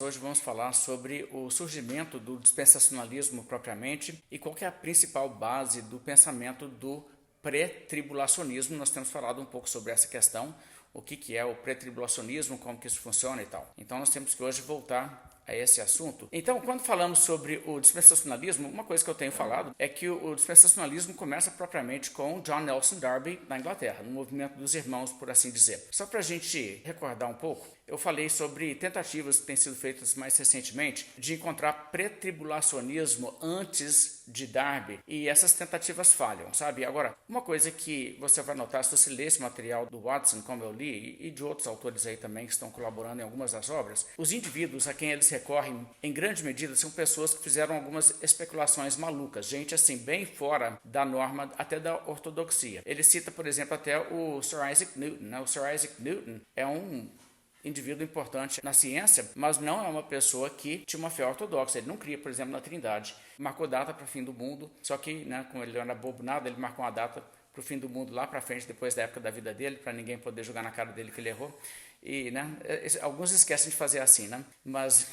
hoje vamos falar sobre o surgimento do dispensacionalismo propriamente e qual que é a principal base do pensamento do pré-tribulacionismo. Nós temos falado um pouco sobre essa questão, o que é o pré-tribulacionismo, como que isso funciona e tal. Então nós temos que hoje voltar a esse assunto. Então, quando falamos sobre o dispensacionalismo, uma coisa que eu tenho falado é que o dispensacionalismo começa propriamente com John Nelson Darby na Inglaterra, no movimento dos irmãos, por assim dizer. Só para a gente recordar um pouco, eu falei sobre tentativas que têm sido feitas mais recentemente de encontrar pré-tribulacionismo antes de Darby, e essas tentativas falham, sabe? Agora, uma coisa que você vai notar se você ler esse material do Watson, como eu li, e de outros autores aí também que estão colaborando em algumas das obras, os indivíduos a quem eles recorrem, em grande medida, são pessoas que fizeram algumas especulações malucas, gente assim, bem fora da norma, até da ortodoxia. Ele cita, por exemplo, até o Sir Isaac Newton, né? O Sir Isaac Newton é um indivíduo importante na ciência, mas não é uma pessoa que tinha uma fé ortodoxa. Ele não cria, por exemplo, na Trindade. Marcou data para o fim do mundo, só que, né, como ele não era bobo nada, ele marcou uma data para o fim do mundo lá para frente, depois da época da vida dele, para ninguém poder jogar na cara dele que ele errou. E, né, alguns esquecem de fazer assim, né? Mas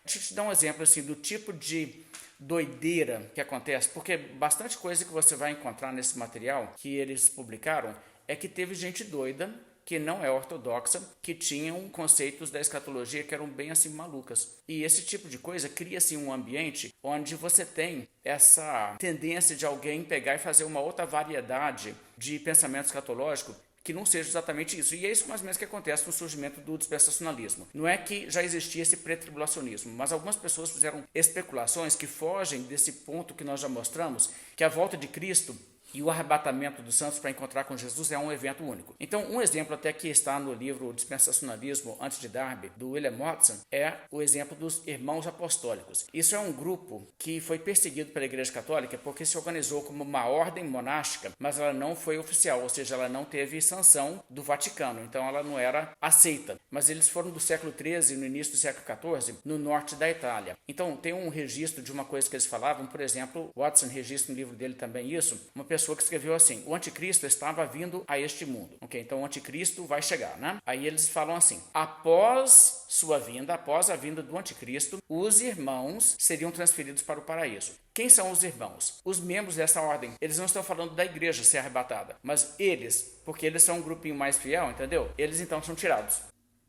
deixa eu te dar um exemplo assim, do tipo de doideira que acontece, porque bastante coisa que você vai encontrar nesse material que eles publicaram é que teve gente doida que não é ortodoxa, que tinham conceitos da escatologia que eram bem assim malucas. E esse tipo de coisa cria assim um ambiente onde você tem essa tendência de alguém pegar e fazer uma outra variedade de pensamento escatológico que não seja exatamente isso. E é isso mais ou menos que acontece no surgimento do dispensacionalismo. Não é que já existia esse pré-tribulacionismo, mas algumas pessoas fizeram especulações que fogem desse ponto que nós já mostramos, que a volta de Cristo e o arrebatamento dos santos para encontrar com Jesus é um evento único. Então, um exemplo até que está no livro Dispensacionalismo antes de Darby, do William Watson, é o exemplo dos irmãos apostólicos. Isso é um grupo que foi perseguido pela Igreja Católica porque se organizou como uma ordem monástica, mas ela não foi oficial, ou seja, ela não teve sanção do Vaticano, então ela não era aceita. Mas eles foram do século XIII, no início do século XIV, no norte da Itália. Então, tem um registro de uma coisa que eles falavam, por exemplo, Watson registra no livro dele também isso, uma pessoa que escreveu assim: o anticristo estava vindo a este mundo. Ok, então o anticristo vai chegar, né? Aí eles falam assim: após sua vinda, após a vinda do anticristo, os irmãos seriam transferidos para o paraíso. Quem são os irmãos? Os membros dessa ordem. Eles não estão falando da igreja ser arrebatada, mas eles, porque eles são um grupinho mais fiel, entendeu? Eles então são tirados.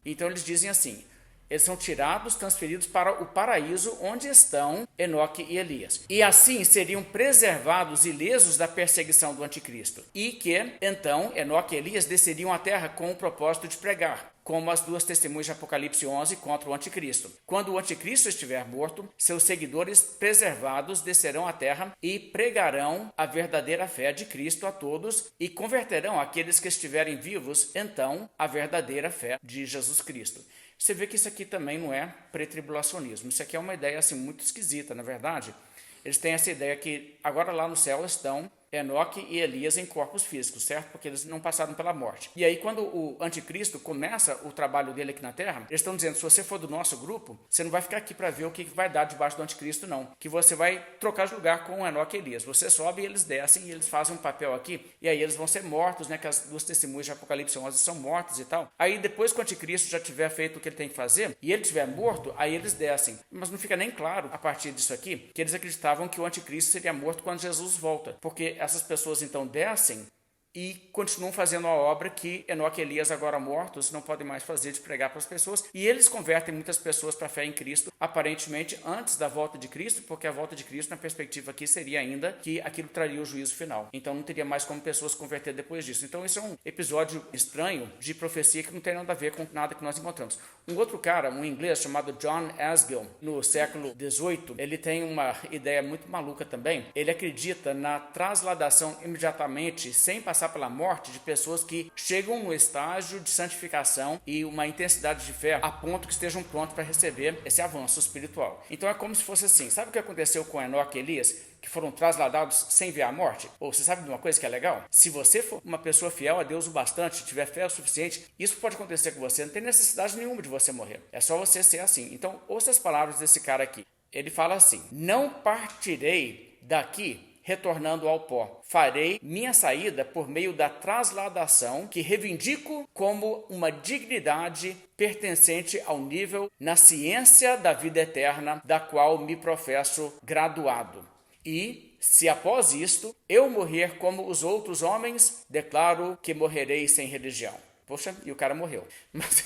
Então eles dizem assim: eles são tirados, transferidos para o paraíso, onde estão Enoque e Elias. E assim seriam preservados ilesos da perseguição do anticristo. E que, então, Enoque e Elias desceriam à terra com o propósito de pregar, como as duas testemunhas de Apocalipse 11 contra o anticristo. Quando o anticristo estiver morto, seus seguidores preservados descerão à terra e pregarão a verdadeira fé de Cristo a todos e converterão aqueles que estiverem vivos, então, a verdadeira fé de Jesus Cristo. Você vê que isso aqui também não é pré-tribulacionismo. Isso aqui é uma ideia assim, muito esquisita, na verdade. Eles têm essa ideia que agora lá no céu estão Enoque e Elias em corpos físicos, certo? Porque eles não passaram pela morte. E aí, quando o anticristo começa o trabalho dele aqui na Terra, eles estão dizendo: se você for do nosso grupo, você não vai ficar aqui para ver o que vai dar debaixo do anticristo, não. Que você vai trocar de lugar com Enoque e Elias. Você sobe e eles descem e eles fazem um papel aqui, e aí eles vão ser mortos, né? Que as duas testemunhas de Apocalipse 11 são mortas e tal. Aí, depois que o anticristo já tiver feito o que ele tem que fazer, e ele tiver morto, aí eles descem. Mas não fica nem claro, a partir disso aqui, que eles acreditavam que o anticristo seria morto quando Jesus volta. Porque essas pessoas então descem e continuam fazendo a obra que Enoque e Elias, agora mortos, não podem mais fazer, de pregar para as pessoas. E eles convertem muitas pessoas para a fé em Cristo, aparentemente antes da volta de Cristo, porque a volta de Cristo, na perspectiva aqui, seria ainda que aquilo traria o juízo final. Então não teria mais como pessoas se converter depois disso. Então isso é um episódio estranho de profecia que não tem nada a ver com nada que nós encontramos. Um outro cara, um inglês chamado John Asgill, no século XVIII, ele tem uma ideia muito maluca também. Ele acredita na transladação imediatamente, sem passar pela morte, de pessoas que chegam no estágio de santificação e uma intensidade de fé a ponto que estejam prontos para receber esse avanço espiritual. Então é como se fosse assim. Sabe o que aconteceu com Enoque e Elias, que foram trasladados sem ver a morte? Ou você sabe de uma coisa que é legal? Se você for uma pessoa fiel a Deus o bastante, tiver fé o suficiente, isso pode acontecer com você. Não tem necessidade nenhuma de você morrer. É só você ser assim. Então ouça as palavras desse cara aqui. Ele fala assim: não partirei daqui retornando ao pó. Farei minha saída por meio da trasladação, que reivindico como uma dignidade pertencente ao nível na ciência da vida eterna, da qual me professo graduado. E, se após isto eu morrer como os outros homens, declaro que morrerei sem religião. Poxa, e o cara morreu. Mas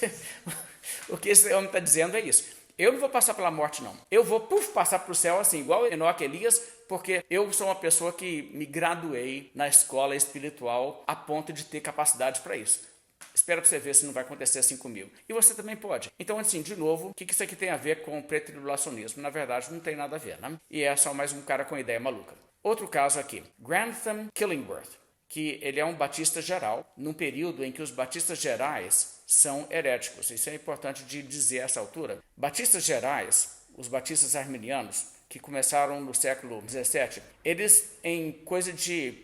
o que esse homem está dizendo é isso. Eu não vou passar pela morte, não. Eu vou passar para o céu assim, igual Enoque e Elias, porque eu sou uma pessoa que me graduei na escola espiritual a ponto de ter capacidade para isso. Espera para você ver se não vai acontecer assim comigo. E você também pode. Então, assim, de novo, o que isso aqui tem a ver com pretribulacionismo? Na verdade, não tem nada a ver, né? E é só mais um cara com ideia maluca. Outro caso aqui, Grantham Killingworth, que ele é um batista geral, num período em que os batistas gerais são heréticos. Isso é importante de dizer a essa altura. Batistas gerais, os batistas arminianos, que começaram no século XVII, eles, em coisa de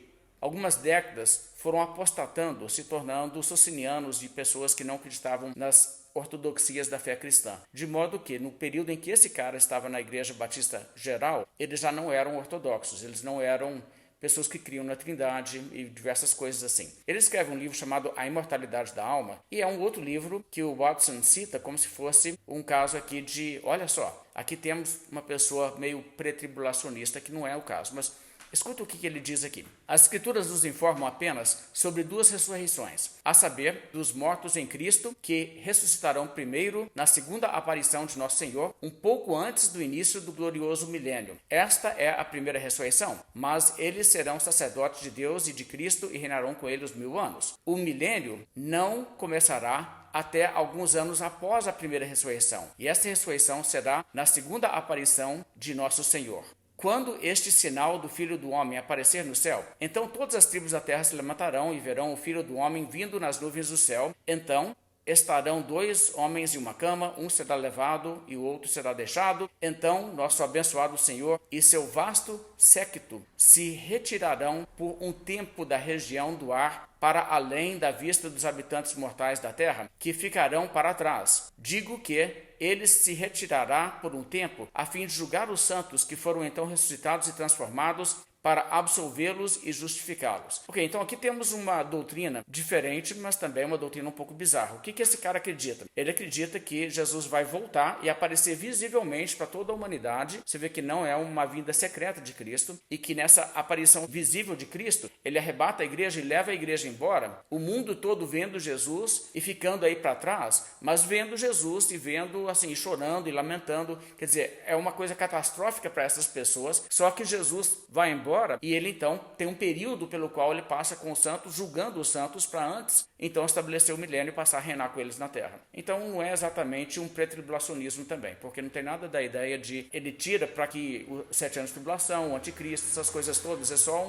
algumas décadas, foram apostatando, se tornando socinianos e pessoas que não acreditavam nas ortodoxias da fé cristã. De modo que, no período em que esse cara estava na Igreja Batista Geral, eles já não eram ortodoxos, eles não eram pessoas que criam na Trindade e diversas coisas assim. Ele escreve um livro chamado A Imortalidade da Alma, e é um outro livro que o Watson cita como se fosse um caso aqui de, olha só, aqui temos uma pessoa meio pretribulacionista, que não é o caso, mas escuta o que ele diz aqui. As Escrituras nos informam apenas sobre duas ressurreições, a saber, dos mortos em Cristo, que ressuscitarão primeiro na segunda aparição de nosso Senhor, um pouco antes do início do glorioso milênio. Esta é a primeira ressurreição, mas eles serão sacerdotes de Deus e de Cristo e reinarão com ele os 1000 anos. O milênio não começará até alguns anos após a primeira ressurreição, e esta ressurreição será na segunda aparição de nosso Senhor. Quando este sinal do Filho do Homem aparecer no céu, então todas as tribos da terra se levantarão e verão o Filho do Homem vindo nas nuvens do céu. Então estarão 2 homens em uma cama, um será levado e o outro será deixado. Então nosso abençoado Senhor e seu vasto séquito se retirarão por um tempo da região do ar para além da vista dos habitantes mortais da terra, que ficarão para trás. Digo que ele se retirará por um tempo, a fim de julgar os santos que foram então ressuscitados e transformados, para absolvê-los e justificá-los. Ok, então aqui temos uma doutrina diferente, mas também uma doutrina um pouco bizarra. O que esse cara acredita? Ele acredita que Jesus vai voltar e aparecer visivelmente para toda a humanidade. Você vê que não é uma vinda secreta de Cristo, e que nessa aparição visível de Cristo, ele arrebata a igreja e leva a igreja embora, o mundo todo vendo Jesus e ficando aí para trás, mas vendo Jesus e vendo assim, chorando e lamentando. Quer dizer, é uma coisa catastrófica para essas pessoas, só que Jesus vai embora e ele então tem um período pelo qual ele passa com os santos, julgando os santos, para antes então estabelecer o milênio e passar a reinar com eles na terra. Então não é exatamente um pretribulacionismo também, porque não tem nada da ideia de ele tira para que os 7 anos de tribulação, o anticristo, essas coisas todas, é só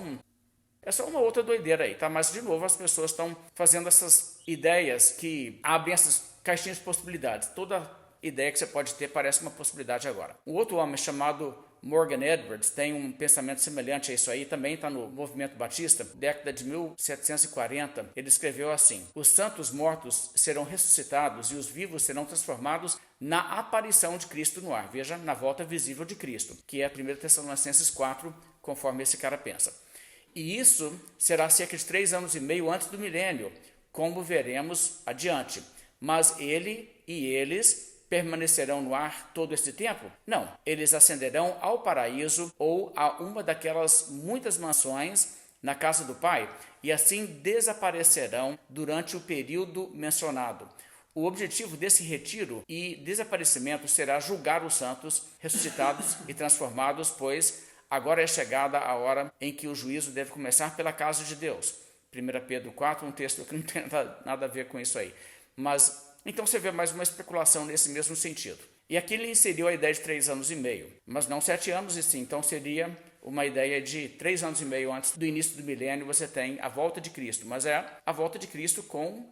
uma outra doideira aí, tá? Mas, de novo, as pessoas estão fazendo essas ideias que abrem essas caixinhas de possibilidades. Toda ideia que você pode ter parece uma possibilidade agora. Um outro homem chamado Morgan Edwards tem um pensamento semelhante a isso aí, também está no movimento batista, década de 1740. Ele escreveu assim: os santos mortos serão ressuscitados e os vivos serão transformados na aparição de Cristo no ar. Veja, na volta visível de Cristo, que é 1 Tessalonicenses 4, conforme esse cara pensa. E isso será cerca de 3 anos e meio antes do milênio, como veremos adiante. Mas ele e eles permanecerão no ar todo este tempo? Não, eles ascenderão ao paraíso ou a uma daquelas muitas mansões na casa do Pai, e assim desaparecerão durante o período mencionado. O objetivo desse retiro e desaparecimento será julgar os santos ressuscitados e transformados, pois agora é chegada a hora em que o juízo deve começar pela casa de Deus. 1 Pedro 4, um texto que não tem nada a ver com isso aí. Mas então você vê mais uma especulação nesse mesmo sentido. E aqui ele inseriu a ideia de 3 anos e meio, mas não 7 anos e sim. Então seria uma ideia de 3 anos e meio antes do início do milênio você tem a volta de Cristo. Mas é a volta de Cristo com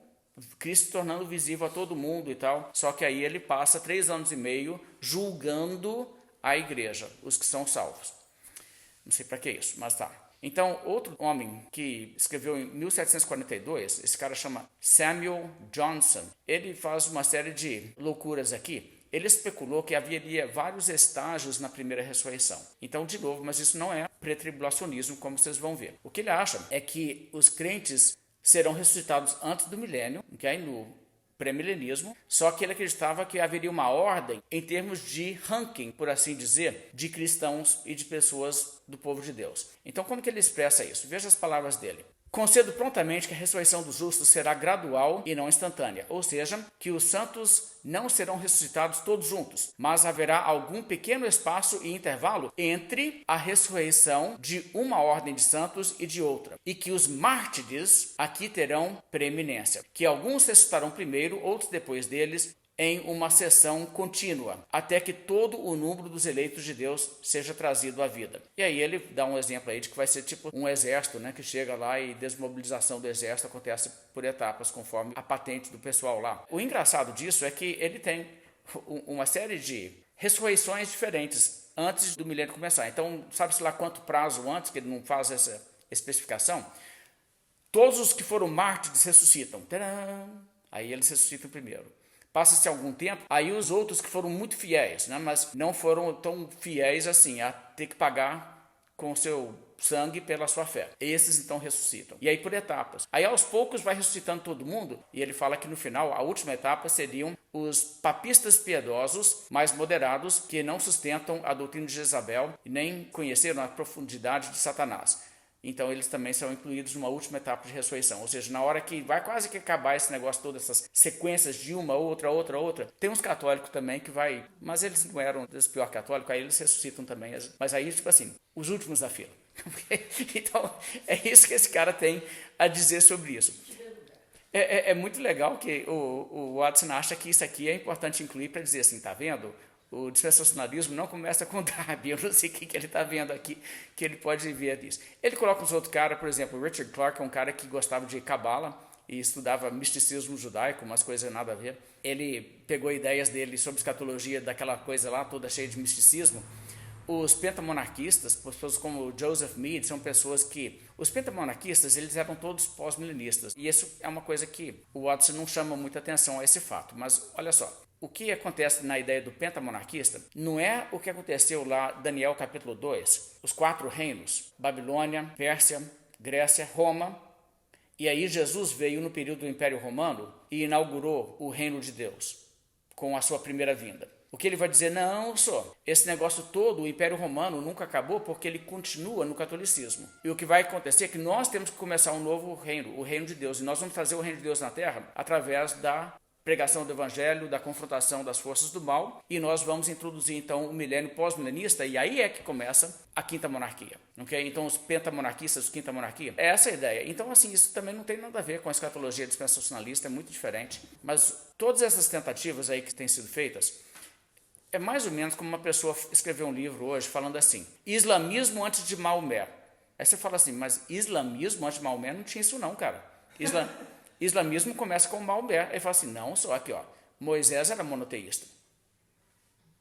Cristo tornando visível a todo mundo e tal. Só que aí ele passa 3 anos e meio julgando a igreja, os que são salvos. Não sei para que isso, mas tá. Então, outro homem que escreveu em 1742, esse cara chama Samuel Johnson, ele faz uma série de loucuras aqui. ele especulou que haveria vários estágios na primeira ressurreição. Então, de novo, mas isso não é pré-tribulacionismo, como vocês vão ver. O que ele acha é que os crentes serão ressuscitados antes do milênio, que é no pré-milenismo, só que ele acreditava que haveria uma ordem em termos de ranking, por assim dizer, de cristãos e de pessoas do povo de Deus. Então, como que ele expressa isso? Veja as palavras dele. Concedo prontamente que a ressurreição dos justos será gradual e não instantânea, ou seja, que os santos não serão ressuscitados todos juntos, mas haverá algum pequeno espaço e intervalo entre a ressurreição de uma ordem de santos e de outra, e que os mártires aqui terão preeminência, que alguns ressuscitarão primeiro, outros depois deles, em uma sessão contínua, até que todo o número dos eleitos de Deus seja trazido à vida. E aí ele dá um exemplo aí de que vai ser tipo um exército, né, que chega lá e desmobilização do exército acontece por etapas, conforme a patente do pessoal lá. O engraçado disso é que ele tem uma série de ressurreições diferentes antes do milênio começar. Então, sabe-se lá quanto prazo antes, que ele não faz essa especificação? Todos os que foram mártires ressuscitam. Tcharam! Aí eles ressuscitam primeiro. Passa-se algum tempo, aí os outros que foram muito fiéis, né, mas não foram tão fiéis assim, a ter que pagar com o seu sangue pela sua fé. Esses então ressuscitam. E aí por etapas. Aí aos poucos vai ressuscitando todo mundo, e ele fala que no final, a última etapa seriam os papistas piedosos, mais moderados, que não sustentam a doutrina de Jezabel e nem conheceram a profundidade de Satanás. Então eles também são incluídos numa última etapa de ressurreição, ou seja, na hora que vai quase que acabar esse negócio, todas essas sequências de uma, outra, tem uns católicos também que vai, mas eles não eram dos piores católicos, aí eles ressuscitam também, mas aí tipo assim, os últimos da fila. Então é isso que esse cara tem a dizer sobre isso. É muito legal que o Watson acha que isso aqui é importante incluir para dizer assim, tá vendo? O dispensacionalismo não começa com Darby, eu não sei o que ele está vendo aqui, que ele pode ver disso. Ele coloca uns outros caras, por exemplo, o Richard Clark, é um cara que gostava de cabala e estudava misticismo judaico, umas coisas nada a ver. Ele pegou ideias dele sobre escatologia, daquela coisa lá, toda cheia de misticismo. Os pentamonarquistas, pessoas como Joseph Mead, são pessoas que... Os pentamonarquistas, eles eram todos pós-milenistas. E isso é uma coisa que o Watson não chama muita atenção a esse fato. Mas, olha só, o que acontece na ideia do pentamonarquista não é o que aconteceu lá, Daniel capítulo 2, os 4 reinos, Babilônia, Pérsia, Grécia, Roma, e aí Jesus veio no período do Império Romano e inaugurou o reino de Deus com a sua primeira vinda. O que ele vai dizer? Não, só. Esse negócio todo, o Império Romano nunca acabou porque ele continua no catolicismo. E o que vai acontecer é que nós temos que começar um novo reino, o reino de Deus. E nós vamos fazer o reino de Deus na Terra através da pregação do evangelho, da confrontação das forças do mal, e nós vamos introduzir então o milênio pós-milenista, e aí é que começa a quinta monarquia, ok? Então os pentamonarquistas, os quinta monarquia, é essa a ideia. Então assim, isso também não tem nada a ver com a escatologia dispensacionalista, é muito diferente, mas todas essas tentativas aí que têm sido feitas, é mais ou menos como uma pessoa escreveu um livro hoje falando assim, islamismo antes de Maomé. Aí você fala assim, mas islamismo antes de Maomé não tinha isso não, cara. Islamismo começa com Maomé. Ele fala assim, não, só aqui, ó, Moisés era monoteísta.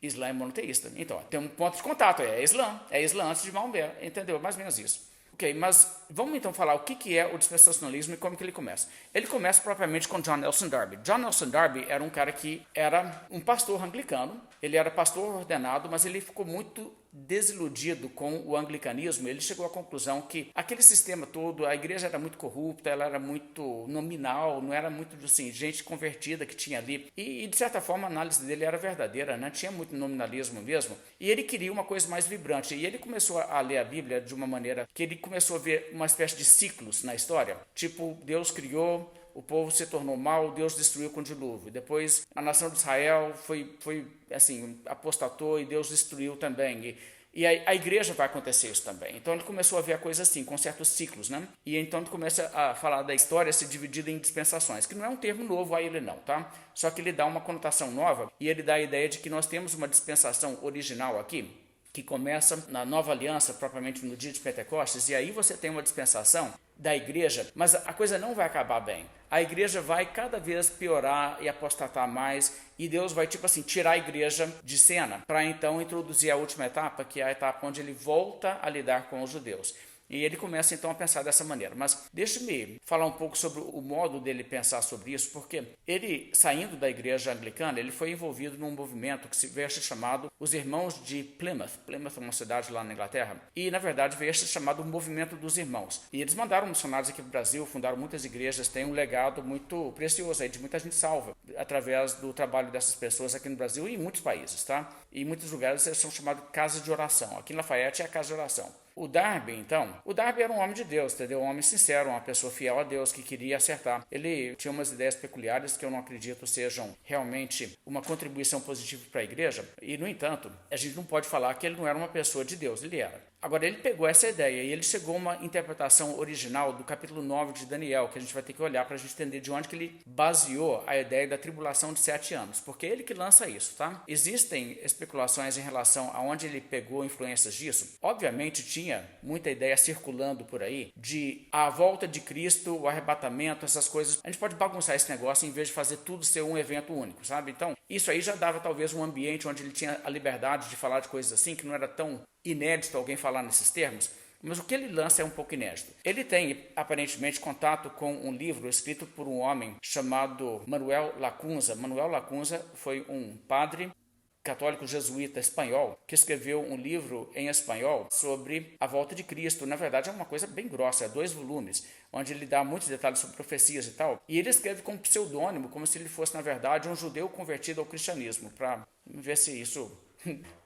Islã é monoteísta. Então, ó, tem um ponto de contato, é Islã antes de Maomé, entendeu? Mais ou menos isso. Ok, mas vamos então falar o que é o dispensacionalismo e como que ele começa. Ele começa propriamente com John Nelson Darby. John Nelson Darby era um cara que era um pastor anglicano, ele era pastor ordenado, mas ele ficou muito desiludido com o anglicanismo. Ele chegou à conclusão que aquele sistema todo, a igreja era muito corrupta, ela era muito nominal, não era muito assim, gente convertida que tinha ali. E de certa forma a análise dele era verdadeira, né? Tinha muito nominalismo mesmo. E ele queria uma coisa mais vibrante. E ele começou a ler a Bíblia de uma maneira que ele começou a ver uma espécie de ciclos na história. Tipo, Deus criou, o povo se tornou mau, Deus destruiu com o dilúvio. Depois a nação de Israel foi assim, apostatou e Deus destruiu também. E a igreja vai acontecer isso também. Então ele começou a ver a coisa assim, com certos ciclos, né? E então ele começa a falar da história se dividida em dispensações, que não é um termo novo a ele não, tá? Só que ele dá uma conotação nova e ele dá a ideia de que nós temos uma dispensação original aqui, que começa na nova aliança, propriamente no dia de Pentecostes, e aí você tem uma dispensação da igreja, mas a coisa não vai acabar bem. A igreja vai cada vez piorar e apostatar mais, e Deus vai, tipo assim, tirar a igreja de cena, para então introduzir a última etapa, que é a etapa onde ele volta a lidar com os judeus. E ele começa então a pensar dessa maneira. Mas deixe-me falar um pouco sobre o modo dele pensar sobre isso, porque ele, saindo da igreja anglicana, ele foi envolvido num movimento que veio a ser chamado os Irmãos de Plymouth. Plymouth é uma cidade lá na Inglaterra. E, na verdade, veio a ser chamado o Movimento dos Irmãos. E eles mandaram missionários aqui para o Brasil, fundaram muitas igrejas, têm um legado muito precioso aí, de muita gente salva, através do trabalho dessas pessoas aqui no Brasil e em muitos países, tá? E em muitos lugares eles são chamados casas de oração. Aqui em Lafayette é a casa de oração. O Darby, então, o Darby era um homem de Deus, entendeu? Um homem sincero, uma pessoa fiel a Deus, que queria acertar. Ele tinha umas ideias peculiares que eu não acredito sejam realmente uma contribuição positiva para a igreja. E, no entanto, a gente não pode falar que ele não era uma pessoa de Deus, ele era. Agora, ele pegou essa ideia e ele chegou a uma interpretação original do capítulo 9 de Daniel, que a gente vai ter que olhar para a gente entender de onde que ele baseou a ideia da tribulação de 7 anos, porque é ele que lança isso, tá? Existem especulações em relação a onde ele pegou influências disso. Obviamente, tinha muita ideia circulando por aí de a volta de Cristo, o arrebatamento, essas coisas. A gente pode bagunçar esse negócio em vez de fazer tudo ser um evento único, sabe? Então, isso aí já dava talvez um ambiente onde ele tinha a liberdade de falar de coisas assim, que não era tão inédito alguém falar nesses termos, mas o que ele lança é um pouco inédito. Ele tem, aparentemente, contato com um livro escrito por um homem chamado Manuel Lacunza. Manuel Lacunza foi um padre católico jesuíta espanhol que escreveu um livro em espanhol sobre a volta de Cristo. Na verdade, é uma coisa bem grossa, é 2 volumes, onde ele dá muitos detalhes sobre profecias e tal. E ele escreve com um pseudônimo, como se ele fosse, na verdade, um judeu convertido ao cristianismo, para ver se isso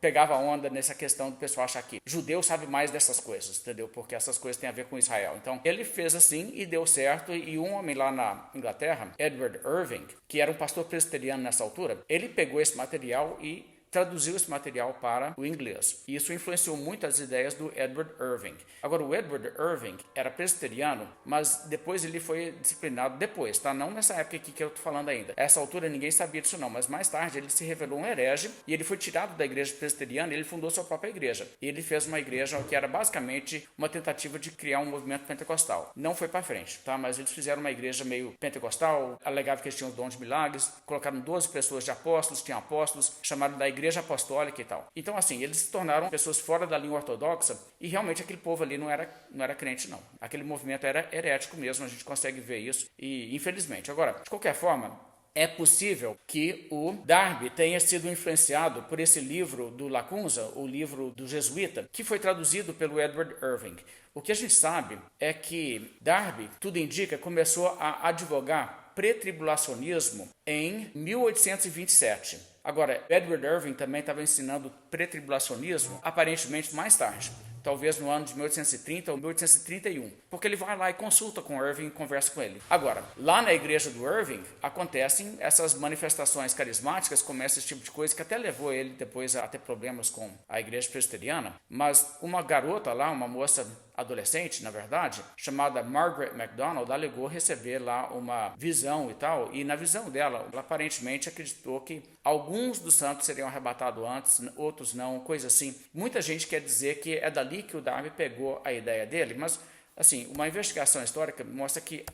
pegava onda nessa questão do pessoal achar que judeu sabe mais dessas coisas, entendeu? Porque essas coisas têm a ver com Israel. Então, ele fez assim e deu certo, e um homem lá na Inglaterra, Edward Irving, que era um pastor presbiteriano nessa altura, ele pegou esse material e traduziu esse material para o inglês. E isso influenciou muito as ideias do Edward Irving. Agora, o Edward Irving era presbiteriano, mas depois ele foi disciplinado depois, tá? Não nessa época aqui que eu estou falando ainda. Essa altura ninguém sabia disso não, mas mais tarde ele se revelou um herege e ele foi tirado da igreja presbiteriana e ele fundou sua própria igreja. E ele fez uma igreja que era basicamente uma tentativa de criar um movimento pentecostal. Não foi para frente, tá? Mas eles fizeram uma igreja meio pentecostal, alegavam que eles tinham os dons de milagres, colocaram 12 pessoas de apóstolos, tinham apóstolos, chamaram da igreja apostólica e tal. Então, assim, eles se tornaram pessoas fora da linha ortodoxa e realmente aquele povo ali não era crente, não. Aquele movimento era herético mesmo, a gente consegue ver isso e, infelizmente. Agora, de qualquer forma, é possível que o Darby tenha sido influenciado por esse livro do Lacunza, o livro do jesuíta, que foi traduzido pelo Edward Irving. O que a gente sabe é que Darby, tudo indica, começou a advogar pré-tribulacionismo em 1827. Agora, Edward Irving também estava ensinando pré-tribulacionismo aparentemente mais tarde, talvez no ano de 1830 ou 1831, porque ele vai lá e consulta com Irving e conversa com ele. Agora, lá na igreja do Irving, acontecem essas manifestações carismáticas, começa esse tipo de coisa, que até levou ele depois a ter problemas com a igreja presbiteriana, mas uma garota lá, uma moça adolescente, na verdade, chamada Margaret MacDonald, alegou receber lá uma visão e tal, e na visão dela, ela aparentemente acreditou que alguns dos santos seriam arrebatados antes, outros não, coisa assim. Muita gente quer dizer que é dali que o Darby pegou a ideia dele, mas, assim, uma investigação histórica mostra que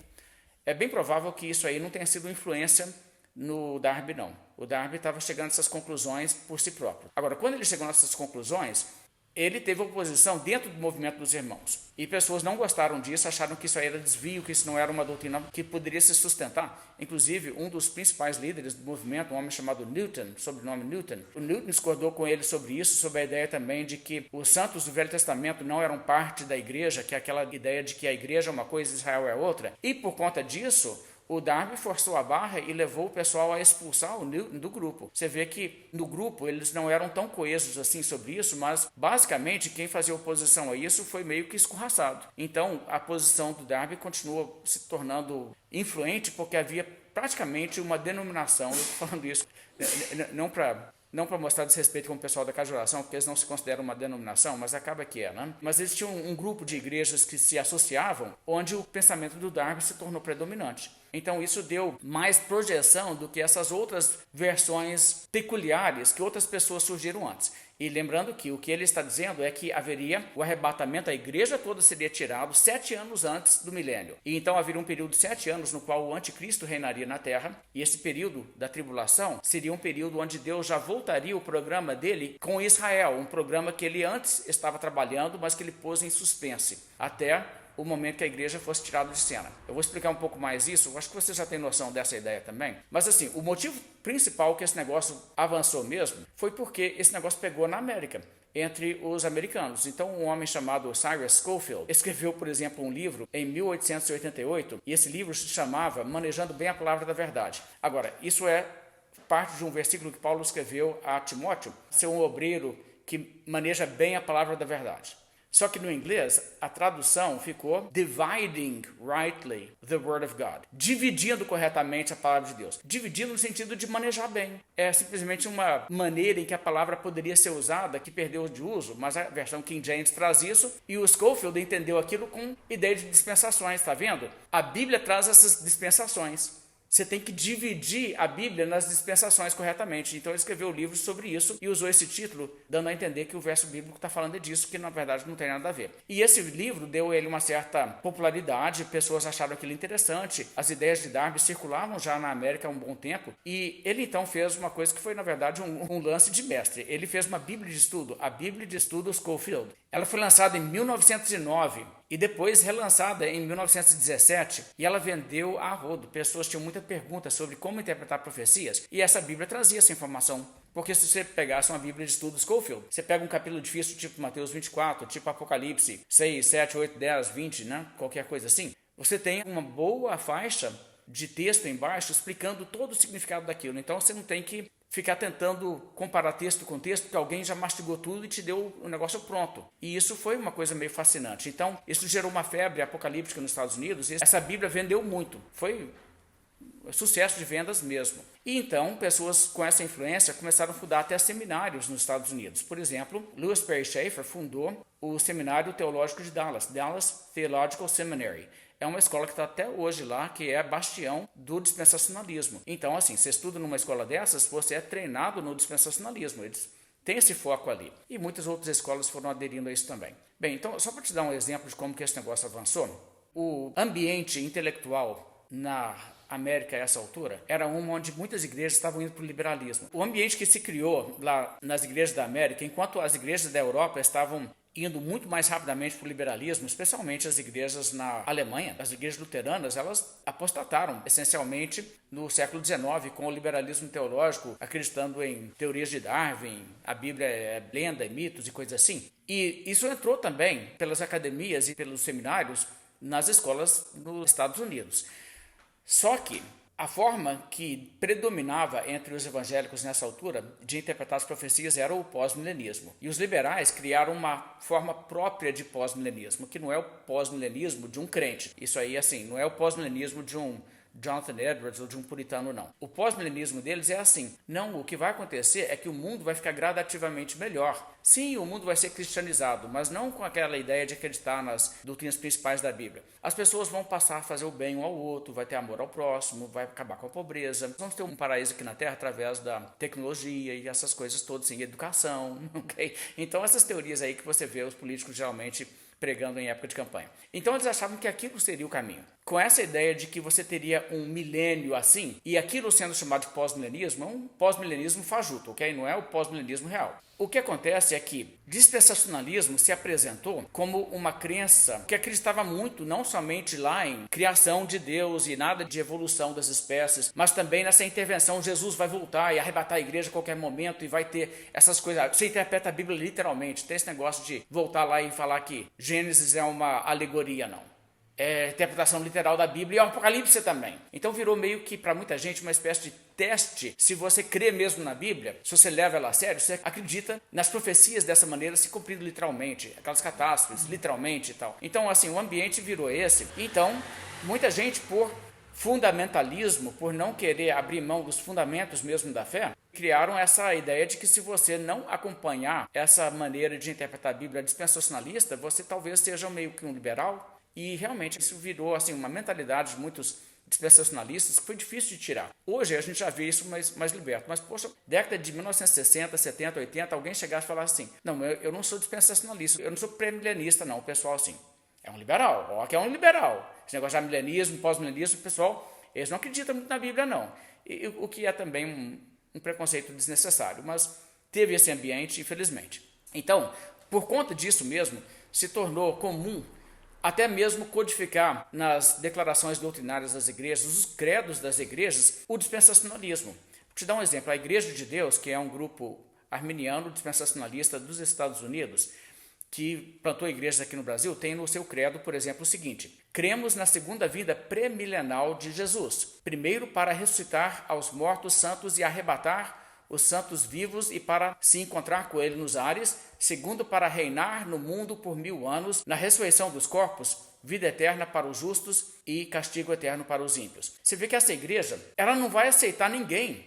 é bem provável que isso aí não tenha sido influência no Darby, não. O Darby estava chegando a essas conclusões por si próprio. Agora, quando ele chegou nessas conclusões, ele teve oposição dentro do movimento dos irmãos. E pessoas não gostaram disso, acharam que isso aí era desvio, que isso não era uma doutrina que poderia se sustentar. Inclusive, um dos principais líderes do movimento, um homem chamado Newton, sobrenome Newton, o Newton discordou com ele sobre isso, sobre a ideia também de que os santos do Velho Testamento não eram parte da igreja, que é aquela ideia de que a igreja é uma coisa e Israel é outra. E por conta disso, o Darby forçou a barra e levou o pessoal a expulsar o Newton do grupo. Você vê que no grupo eles não eram tão coesos assim sobre isso, mas basicamente quem fazia oposição a isso foi meio que escorraçado. Então a posição do Darby continuou se tornando influente porque havia praticamente uma denominação, eu estou falando isso não para mostrar desrespeito com o pessoal da casa de oração, porque eles não se consideram uma denominação, mas acaba que é, né? Mas eles tinham um grupo de igrejas que se associavam, onde o pensamento do Darby se tornou predominante. Então isso deu mais projeção do que essas outras versões peculiares que outras pessoas surgiram antes. E lembrando que o que ele está dizendo é que haveria o arrebatamento, a igreja toda seria tirada 7 anos antes do milênio. E então haveria um período de 7 anos no qual o anticristo reinaria na terra. E esse período da tribulação seria um período onde Deus já voltaria o programa dele com Israel, um programa que ele antes estava trabalhando, mas que ele pôs em suspense, até o momento que a igreja fosse tirada de cena. Eu vou explicar um pouco mais isso, eu acho que você já tem noção dessa ideia também. Mas assim, o motivo principal que esse negócio avançou mesmo foi porque esse negócio pegou na América, entre os americanos. Então um homem chamado Cyrus Scofield escreveu, por exemplo, um livro em 1888, e esse livro se chamava Manejando Bem a Palavra da Verdade. Agora, isso é parte de um versículo que Paulo escreveu a Timóteo, ser um obreiro que maneja bem a palavra da verdade. Só que no inglês, a tradução ficou dividing rightly the word of God. Dividindo corretamente a palavra de Deus. Dividindo no sentido de manejar bem. É simplesmente uma maneira em que a palavra poderia ser usada, que perdeu de uso, mas a versão King James traz isso, e o Scofield entendeu aquilo com ideia de dispensações, está vendo? A Bíblia traz essas dispensações. Você tem que dividir a Bíblia nas dispensações corretamente. Então ele escreveu um livro sobre isso e usou esse título, dando a entender que o verso bíblico está falando disso, que na verdade não tem nada a ver. E esse livro deu ele uma certa popularidade, pessoas acharam aquilo interessante, as ideias de Darby circulavam já na América há um bom tempo, e ele então fez uma coisa que foi na verdade um lance de mestre. Ele fez uma Bíblia de estudo, a Bíblia de Estudo Scofield. Ela foi lançada em 1909 e depois relançada em 1917, e ela vendeu a rodo. Pessoas tinham muita pergunta sobre como interpretar profecias, e essa Bíblia trazia essa informação. Porque se você pegasse uma Bíblia de Estudo Scofield, você pega um capítulo difícil tipo Mateus 24, tipo Apocalipse 6, 7, 8, 10, 20, né? Qualquer coisa assim, você tem uma boa faixa de texto embaixo explicando todo o significado daquilo. Então você não tem que ficar tentando comparar texto com texto, porque alguém já mastigou tudo e te deu o negócio pronto. E isso foi uma coisa meio fascinante. Então, isso gerou uma febre apocalíptica nos Estados Unidos, e essa Bíblia vendeu muito. Foi sucesso de vendas mesmo. E então, pessoas com essa influência começaram a fundar até seminários nos Estados Unidos. Por exemplo, Lewis Perry Schaeffer fundou o Seminário Teológico de Dallas, Dallas Theological Seminary. É uma escola que está até hoje lá, que é bastião do dispensacionalismo. Então, assim, você estuda numa escola dessas, você é treinado no dispensacionalismo. Eles têm esse foco ali. E muitas outras escolas foram aderindo a isso também. Bem, então, só para te dar um exemplo de como que esse negócio avançou, o ambiente intelectual na América a essa altura era onde muitas igrejas estavam indo para o liberalismo. O ambiente que se criou lá nas igrejas da América, enquanto as igrejas da Europa estavam indo muito mais rapidamente para o liberalismo, especialmente as igrejas na Alemanha, as igrejas luteranas, elas apostataram essencialmente no século XIX com o liberalismo teológico, acreditando em teorias de Darwin, a Bíblia é lenda, é mitos e coisas assim. E isso entrou também pelas academias e pelos seminários nas escolas nos Estados Unidos. Só que a forma que predominava entre os evangélicos nessa altura de interpretar as profecias era o pós-milenismo. E os liberais criaram uma forma própria de pós-milenismo, que não é o pós-milenismo de um crente. Isso aí, assim, não é o pós-milenismo de um Jonathan Edwards ou de um puritano, não. O pós-milenismo deles é assim: não, o que vai acontecer é que o mundo vai ficar gradativamente melhor. Sim, o mundo vai ser cristianizado, mas não com aquela ideia de acreditar nas doutrinas principais da Bíblia. As pessoas vão passar a fazer o bem um ao outro, vai ter amor ao próximo, vai acabar com a pobreza. Vamos ter um paraíso aqui na Terra através da tecnologia e essas coisas todas, sem educação, ok? Então essas teorias aí que você vê os políticos geralmente pregando em época de campanha. Então eles achavam que aquilo seria o caminho. Com essa ideia de que você teria um milênio assim, e aquilo sendo chamado de pós-milenismo, é um pós-milenismo fajuto, ok? Não é o pós-milenismo real. O que acontece é que dispensacionalismo se apresentou como uma crença que acreditava muito não somente lá em criação de Deus e nada de evolução das espécies, mas também nessa intervenção. Jesus vai voltar e arrebatar a igreja a qualquer momento e vai ter essas coisas. Você interpreta a Bíblia literalmente, tem esse negócio de voltar lá e falar que Gênesis é uma alegoria, não. É interpretação literal da Bíblia e o Apocalipse também. Então virou meio que para muita gente uma espécie de teste. Se você crê mesmo na Bíblia, se você leva ela a sério, você acredita nas profecias dessa maneira se cumprindo literalmente, aquelas catástrofes literalmente e tal. Então assim, o ambiente virou esse. Então muita gente, por fundamentalismo, por não querer abrir mão dos fundamentos mesmo da fé, criaram essa ideia de que se você não acompanhar essa maneira de interpretar a Bíblia dispensacionalista, você talvez seja meio que um liberal. E realmente isso virou assim uma mentalidade de muitos dispensacionalistas que foi difícil de tirar. Hoje a gente já vê isso mais liberto, mas poxa, década de 1960, 70, 80, alguém chegasse e falasse assim, não, eu não sou dispensacionalista, eu não sou pré-milenista não, o pessoal assim, é um liberal, ó, que é um liberal, esse negócio de milenismo, pós-milenismo, o pessoal, eles não acreditam muito na Bíblia não, o que é também um preconceito desnecessário, mas teve esse ambiente, infelizmente. Então, por conta disso mesmo, se tornou comum até mesmo codificar nas declarações doutrinárias das igrejas, os credos das igrejas, o dispensacionalismo. Vou te dar um exemplo, a Igreja de Deus, que é um grupo arminiano dispensacionalista dos Estados Unidos, que plantou igrejas aqui no Brasil, tem no seu credo, por exemplo, o seguinte: cremos na segunda vinda pré-milenal de Jesus, primeiro para ressuscitar aos mortos santos e arrebatar os santos vivos e para se encontrar com ele nos ares, segundo para reinar no mundo por 1000 anos, na ressurreição dos corpos, vida eterna para os justos e castigo eterno para os ímpios. Você vê que essa igreja, ela não vai aceitar ninguém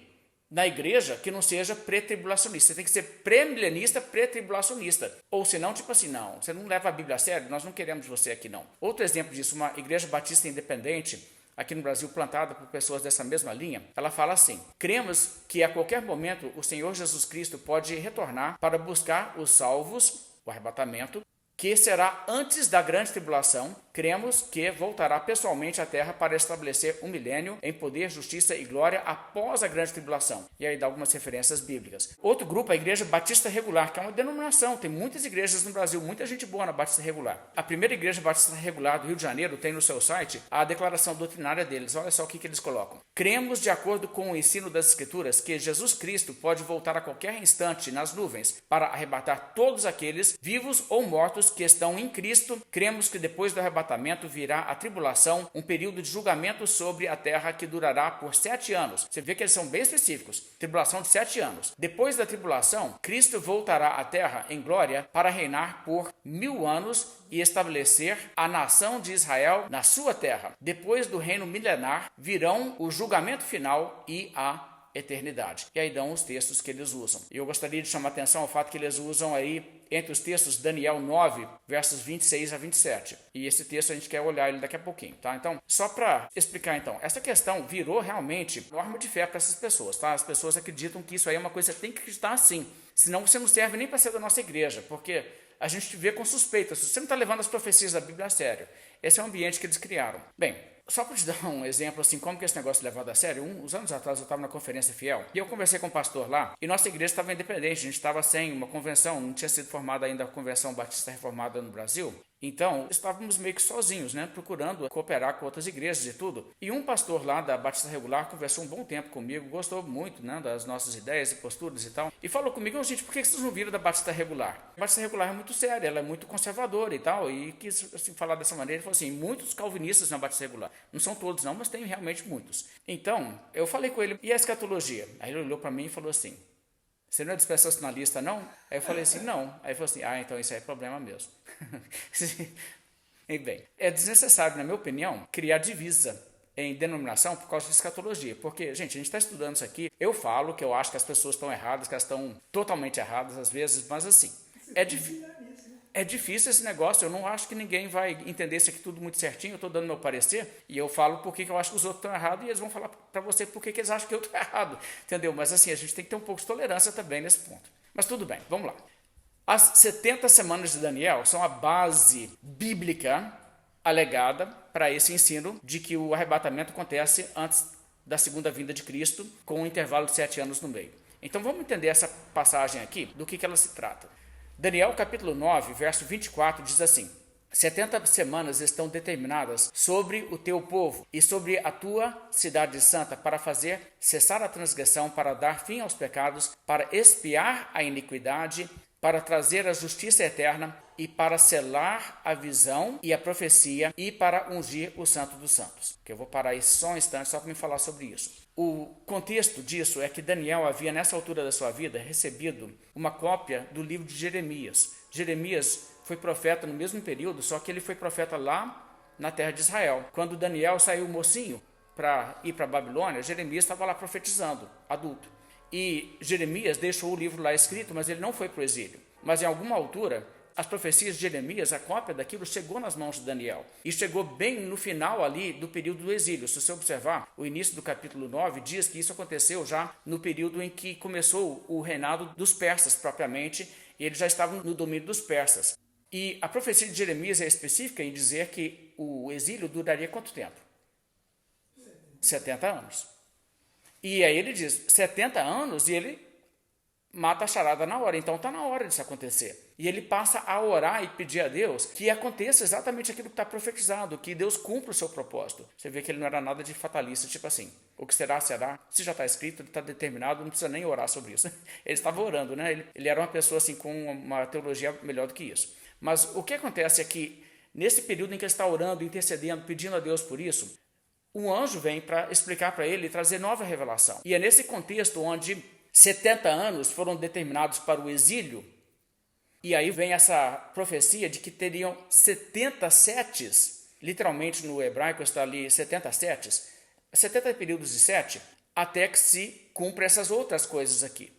na igreja que não seja pré-tribulacionista. Você tem que ser pré-milenista, pré-tribulacionista. Ou senão, tipo assim, não, você não leva a Bíblia a sério, nós não queremos você aqui não. Outro exemplo disso, uma igreja batista independente, aqui no Brasil, plantada por pessoas dessa mesma linha, ela fala assim: cremos que a qualquer momento o Senhor Jesus Cristo pode retornar para buscar os salvos, o arrebatamento, que será antes da grande tribulação. Cremos que voltará pessoalmente à terra para estabelecer um milênio em poder, justiça e glória após a grande tribulação. E aí dá algumas referências bíblicas. Outro grupo, a Igreja Batista Regular, que é uma denominação, tem muitas igrejas no Brasil, muita gente boa na Batista Regular. A primeira Igreja Batista Regular do Rio de Janeiro tem no seu site a declaração doutrinária deles. Olha só o que eles colocam: cremos, de acordo com o ensino das Escrituras, que Jesus Cristo pode voltar a qualquer instante nas nuvens para arrebatar todos aqueles vivos ou mortos que estão em Cristo. Cremos que depois do arrebatamento virá a tribulação, um período de julgamento sobre a terra que durará por 7 anos. Você vê que eles são bem específicos. Tribulação de 7 anos. Depois da tribulação, Cristo voltará à terra em glória para reinar por 1000 anos e estabelecer a nação de Israel na sua terra. Depois do reino milenar, virão o julgamento final e a eternidade. E aí dão os textos que eles usam. Eu gostaria de chamar a atenção ao fato que eles usam aí entre os textos Daniel 9, versos 26 a 27. E esse texto a gente quer olhar ele daqui a pouquinho, tá? Então, só para explicar então, essa questão virou realmente norma de fé para essas pessoas, tá? As pessoas acreditam que isso aí é uma coisa que você tem que acreditar assim. Senão você não serve nem para ser da nossa igreja, porque a gente te vê com suspeita. Se você não está levando as profecias da Bíblia a sério, esse é o ambiente que eles criaram. Bem, só para te dar um exemplo assim, como que esse negócio é levado a sério, uns anos atrás eu estava na Conferência Fiel e eu conversei com um pastor lá e nossa igreja estava independente, a gente estava sem uma convenção, não tinha sido formada ainda a Convenção Batista Reformada no Brasil. Então, estávamos meio que sozinhos, né, procurando cooperar com outras igrejas e tudo. E um pastor lá da Batista Regular conversou um bom tempo comigo, gostou muito, né, das nossas ideias e posturas e tal. E falou comigo: gente, por que vocês não viram da Batista Regular? A Batista Regular é muito séria, ela é muito conservadora e tal. E quis assim, falar dessa maneira. Ele falou assim: muitos calvinistas na Batista Regular. Não são todos não, mas tem realmente muitos. Então, eu falei com ele: e a escatologia? Aí ele olhou para mim e falou assim: você não é dispensacionalista, não? Aí eu falei assim: não. Aí ele falou assim: então isso aí é problema mesmo. E bem, é desnecessário, na minha opinião, criar divisa em denominação por causa de escatologia. Porque, gente, a gente está estudando isso aqui. Eu falo que eu acho que as pessoas estão erradas, que elas estão totalmente erradas às vezes, mas assim, é difícil esse negócio. Eu não acho que ninguém vai entender isso aqui tudo muito certinho. Eu estou dando meu parecer e eu falo por que eu acho que os outros estão errados e eles vão falar para você por que eles acham que eu estou errado, entendeu? Mas assim, a gente tem que ter um pouco de tolerância também nesse ponto. Mas tudo bem, vamos lá. As 70 semanas de Daniel são a base bíblica alegada para esse ensino de que o arrebatamento acontece antes da segunda vinda de Cristo, com um intervalo de 7 anos no meio. Então vamos entender essa passagem aqui, do que ela se trata. Daniel capítulo 9, verso 24 diz assim: 70 semanas estão determinadas sobre o teu povo e sobre a tua cidade santa para fazer cessar a transgressão, para dar fim aos pecados, para expiar a iniquidade, para trazer a justiça eterna e para selar a visão e a profecia e para ungir o santo dos santos. Que eu vou parar aí só um instante só para me falar sobre isso. O contexto disso é que Daniel havia, nessa altura da sua vida, recebido uma cópia do livro de Jeremias. Jeremias foi profeta no mesmo período, só que ele foi profeta lá na terra de Israel. Quando Daniel saiu mocinho para ir para a Babilônia, Jeremias estava lá profetizando, adulto. E Jeremias deixou o livro lá escrito, mas ele não foi para o exílio. Mas em alguma altura, as profecias de Jeremias, a cópia daquilo, chegou nas mãos de Daniel. E chegou bem no final ali do período do exílio. Se você observar, o início do capítulo 9 diz que isso aconteceu já no período em que começou o reinado dos persas propriamente, e eles já estavam no domínio dos persas. E a profecia de Jeremias é específica em dizer que o exílio duraria quanto tempo? 70 anos. E aí ele diz 70 anos e ele mata a charada na hora. Então está na hora disso acontecer. E ele passa a orar e pedir a Deus que aconteça exatamente aquilo que está profetizado, que Deus cumpra o seu propósito. Você vê que ele não era nada de fatalista, tipo assim, o que será, será. Se já está escrito, ele está determinado, não precisa nem orar sobre isso. Ele estava orando, né? Ele era uma pessoa assim com uma teologia melhor do que isso. Mas o que acontece é que, nesse período em que ele está orando, intercedendo, pedindo a Deus por isso, um anjo vem para explicar para ele e trazer nova revelação. E é nesse contexto onde 70 anos foram determinados para o exílio, e aí vem essa profecia de que teriam 70 setes, literalmente no hebraico está ali 70 setes, 70 períodos de sete, até que se cumpra essas outras coisas aqui.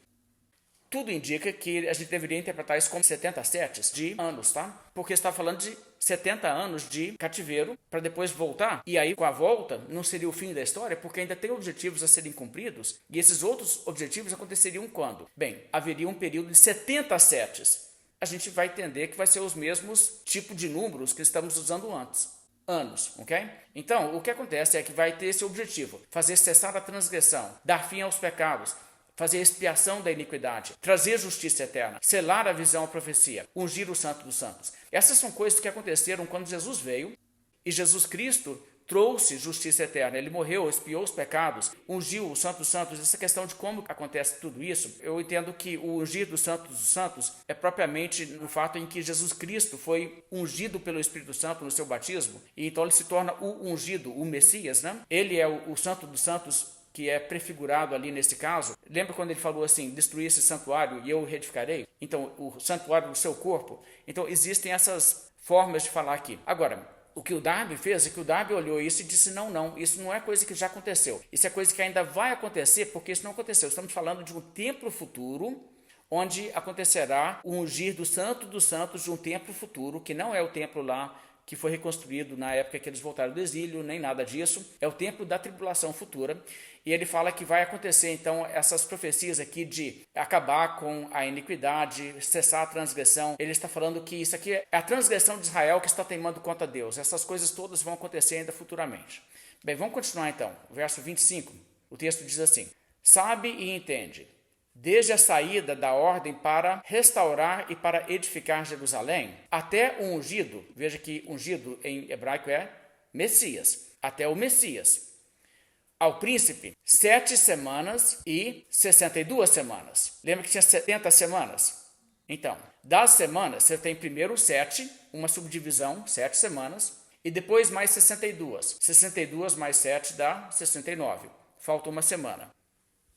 Tudo indica que a gente deveria interpretar isso como 70 setes de anos, tá? Porque está falando de 70 anos de cativeiro para depois voltar. E aí, com a volta, não seria o fim da história, porque ainda tem objetivos a serem cumpridos. E esses outros objetivos aconteceriam quando? Bem, haveria um período de 70 setes. A gente vai entender que vai ser os mesmos tipos de números que estamos usando antes. Anos, ok? Então, o que acontece é que vai ter esse objetivo: fazer cessar a transgressão, dar fim aos pecados, fazer expiação da iniquidade, trazer justiça eterna, selar a visão, a profecia, ungir o santo dos santos. Essas são coisas que aconteceram quando Jesus veio e Jesus Cristo trouxe justiça eterna. Ele morreu, expiou os pecados, ungiu o santo dos santos. Essa questão de como acontece tudo isso, eu entendo que o ungir do santo dos santos é propriamente no fato em que Jesus Cristo foi ungido pelo Espírito Santo no seu batismo, e então ele se torna o ungido, o Messias, né? Ele é o santo dos santos, que é prefigurado ali nesse caso. Lembra quando ele falou assim: destruir esse santuário e eu o reedificarei? Então, o santuário do seu corpo. Então, existem essas formas de falar aqui. Agora, o que o Darby fez é que o Darby olhou isso e disse: não, isso não é coisa que já aconteceu. Isso é coisa que ainda vai acontecer, porque isso não aconteceu. Estamos falando de um templo futuro, onde acontecerá o ungir do santo dos santos de um templo futuro, que não é o templo lá que foi reconstruído na época que eles voltaram do exílio, nem nada disso. É o templo da tribulação futura. E ele fala que vai acontecer, então, essas profecias aqui de acabar com a iniquidade, cessar a transgressão. Ele está falando que isso aqui é a transgressão de Israel que está teimando contra Deus. Essas coisas todas vão acontecer ainda futuramente. Bem, vamos continuar então. O verso 25, o texto diz assim: sabe e entende, desde a saída da ordem para restaurar e para edificar Jerusalém, até o ungido, veja que ungido em hebraico é Messias, até o Messias, ao príncipe, 7 semanas e 62 semanas. Lembra que tinha 70 semanas? Então, das semanas, você tem primeiro 7, uma subdivisão, 7 semanas, e depois mais 62. 62 mais 7 dá 69. Falta uma semana.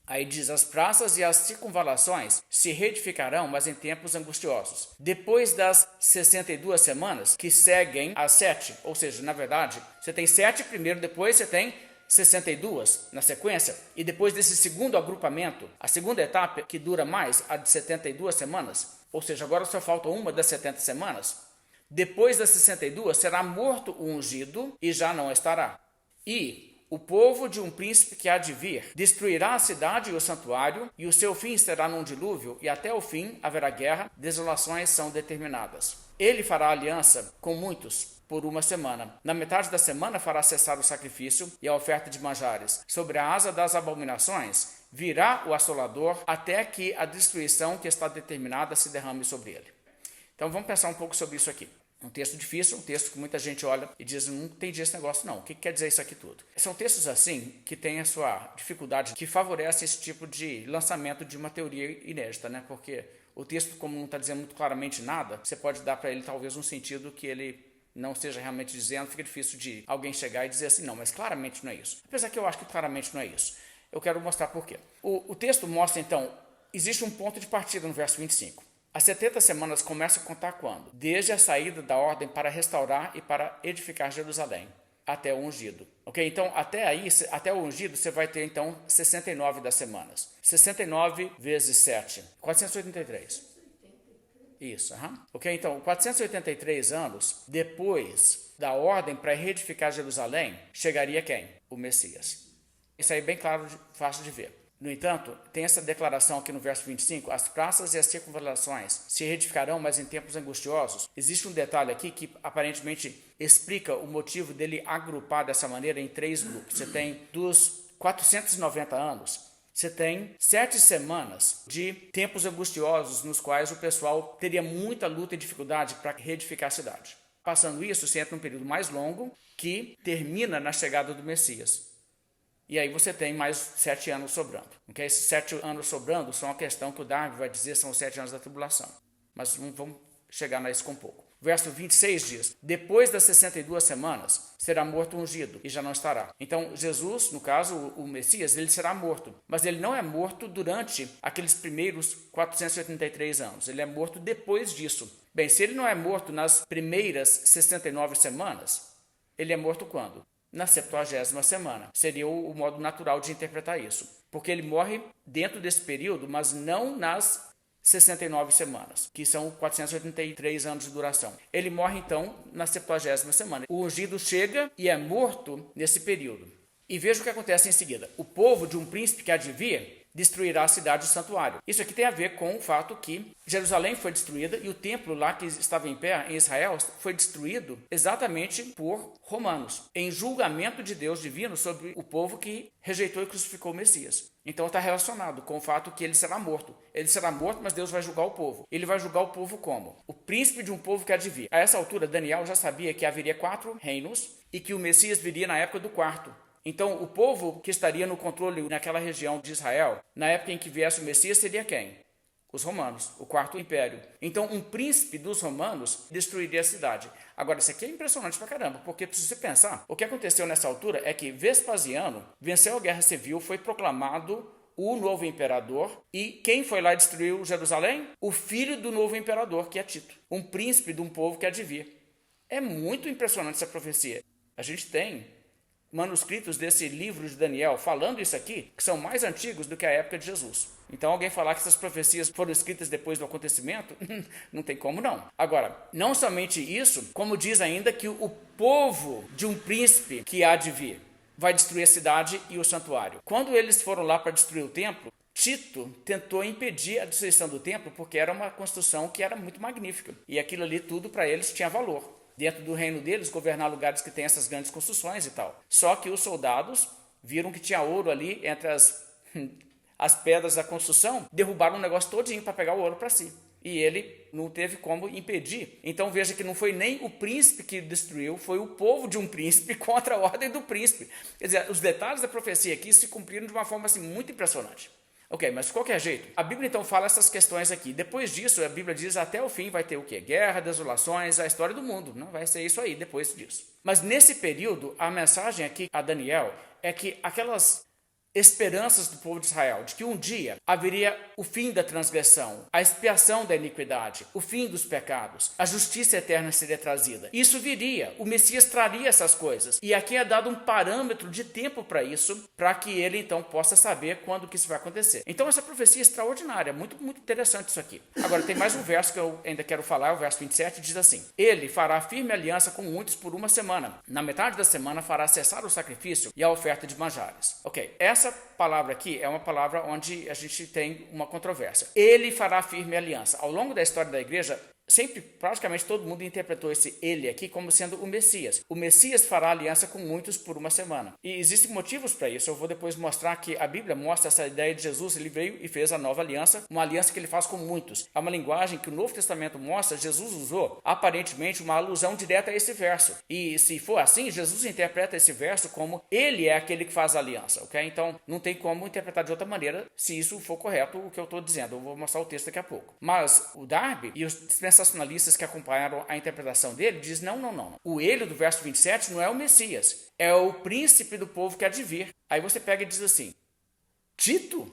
Aí diz: as praças e as circunvalações se reedificarão, mas em tempos angustiosos. Depois das 62 semanas, que seguem as 7, ou seja, na verdade, você tem 7 primeiro, depois você tem 62 na sequência, e depois desse segundo agrupamento, a segunda etapa, que dura mais, a de 72 semanas, ou seja, agora só falta uma das 70 semanas. Depois das 62, será morto o ungido e já não estará. E o povo de um príncipe que há de vir destruirá a cidade e o santuário, e o seu fim será num dilúvio, e até o fim haverá guerra, desolações são determinadas. Ele fará aliança com muitos por uma semana. Na metade da semana fará cessar o sacrifício e a oferta de manjares. Sobre a asa das abominações virá o assolador, até que a destruição que está determinada se derrame sobre ele. Então vamos pensar um pouco sobre isso aqui. Um texto difícil, um texto que muita gente olha e diz: não entendi esse negócio não, o que quer dizer isso aqui tudo? São textos assim que têm a sua dificuldade, que favorece esse tipo de lançamento de uma teoria inédita, né? Porque o texto, como não está dizendo muito claramente nada, você pode dar para ele talvez um sentido que ele não esteja realmente dizendo. Fica difícil de alguém chegar e dizer assim: não, mas claramente não é isso. Apesar que eu acho que claramente não é isso. Eu quero mostrar por quê. O texto mostra então, existe um ponto de partida no verso 25. As 70 semanas começam a contar quando? Desde a saída da ordem para restaurar e para edificar Jerusalém, até o ungido. Ok? Então, até aí, até o ungido, você vai ter então 69 das semanas. 69 vezes 7, 483. Isso, ok? Então, 483 anos depois da ordem para reedificar Jerusalém, chegaria quem? O Messias. Isso aí é bem claro, fácil de ver. No entanto, tem essa declaração aqui no verso 25, as praças e as circunvalações se reedificarão, mas em tempos angustiosos. Existe um detalhe aqui que aparentemente explica o motivo dele agrupar dessa maneira em 3 grupos. Você tem dos 490 anos, você tem 7 semanas de tempos angustiosos nos quais o pessoal teria muita luta e dificuldade para reedificar a cidade. Passando isso, você entra num período mais longo que termina na chegada do Messias. E aí você tem mais 7 anos sobrando. Okay? Esses 7 anos sobrando são a questão que o Darby vai dizer são os 7 anos da tribulação. Mas vamos chegar nisso com um pouco. Verso 26 diz, depois das 62 semanas, será morto o ungido, e já não estará. Então, Jesus, no caso, o Messias, ele será morto. Mas ele não é morto durante aqueles primeiros 483 anos. Ele é morto depois disso. Bem, se ele não é morto nas primeiras 69 semanas, ele é morto quando? Na 70ª semana. Seria o modo natural de interpretar isso. Porque ele morre dentro desse período, mas não nas 69 semanas, que são 483 anos de duração. Ele morre, então, na 70ª semana. O ungido chega e é morto nesse período. E veja o que acontece em seguida. O povo de um príncipe que há de vir destruirá a cidade e o santuário. Isso aqui tem a ver com o fato que Jerusalém foi destruída e o templo lá que estava em pé em Israel foi destruído exatamente por romanos, em julgamento de Deus divino sobre o povo que rejeitou e crucificou o Messias. Então está relacionado com o fato que ele será morto. Ele será morto, mas Deus vai julgar o povo. Ele vai julgar o povo como? O príncipe de um povo que há de vir. A essa altura, Daniel já sabia que haveria 4 reinos e que o Messias viria na época do 4º. Então, o povo que estaria no controle naquela região de Israel, na época em que viesse o Messias, seria quem? Os romanos, o 4º império. Então, um príncipe dos romanos destruiria a cidade. Agora, isso aqui é impressionante pra caramba, porque se você pensar, o que aconteceu nessa altura é que Vespasiano venceu a guerra civil, foi proclamado o novo imperador, e quem foi lá e destruiu Jerusalém? O filho do novo imperador, que é Tito, um príncipe de um povo que há de vir. É muito impressionante essa profecia. A gente tem manuscritos desse livro de Daniel falando isso aqui, que são mais antigos do que a época de Jesus. Então alguém falar que essas profecias foram escritas depois do acontecimento, não tem como não. Agora, não somente isso, como diz ainda que o povo de um príncipe que há de vir vai destruir a cidade e o santuário. Quando eles foram lá para destruir o templo, Tito tentou impedir a destruição do templo porque era uma construção que era muito magnífica. E aquilo ali tudo para eles tinha valor. Dentro do reino deles, governar lugares que têm essas grandes construções e tal. Só que os soldados viram que tinha ouro ali entre as pedras da construção, derrubaram o negócio todinho para pegar o ouro para si. E ele não teve como impedir. Então veja que não foi nem o príncipe que destruiu, foi o povo de um príncipe contra a ordem do príncipe. Quer dizer, os detalhes da profecia aqui se cumpriram de uma forma assim, muito impressionante. Ok, mas de qualquer jeito, a Bíblia então fala essas questões aqui. Depois disso, a Bíblia diz até o fim vai ter o quê? Guerra, desolações, a história do mundo. Não vai ser isso aí depois disso. Mas nesse período, a mensagem aqui a Daniel é que aquelas esperanças do povo de Israel, de que um dia haveria o fim da transgressão, a expiação da iniquidade, o fim dos pecados, a justiça eterna seria trazida. Isso viria, o Messias traria essas coisas. E aqui é dado um parâmetro de tempo para isso, para que ele então possa saber quando que isso vai acontecer. Então essa profecia é extraordinária, muito, muito interessante isso aqui. Agora tem mais um verso que eu ainda quero falar, o verso 27 diz assim: ele fará firme aliança com muitos por 1 semana. Na metade da semana fará cessar o sacrifício e a oferta de manjares. Ok, essa palavra aqui é uma palavra onde a gente tem uma controvérsia. Ele fará firme aliança. Ao longo da história da igreja, sempre, praticamente todo mundo interpretou esse ele aqui como sendo o Messias. O Messias fará aliança com muitos por 1 semana. E existem motivos para isso. Eu vou depois mostrar que a Bíblia mostra essa ideia de Jesus. Ele veio e fez a nova aliança, uma aliança que ele faz com muitos. É uma linguagem que o Novo Testamento mostra. Jesus usou, aparentemente, uma alusão direta a esse verso. E se for assim, Jesus interpreta esse verso como ele é aquele que faz a aliança. Ok? Então, não tem como interpretar de outra maneira se isso for correto o que eu estou dizendo. Eu vou mostrar o texto daqui a pouco. Mas o Darby e os sensacionalistas que acompanharam a interpretação dele diz não. O ele do verso 27 não é o Messias, é o príncipe do povo que há de vir. Aí você pega e diz assim: Tito?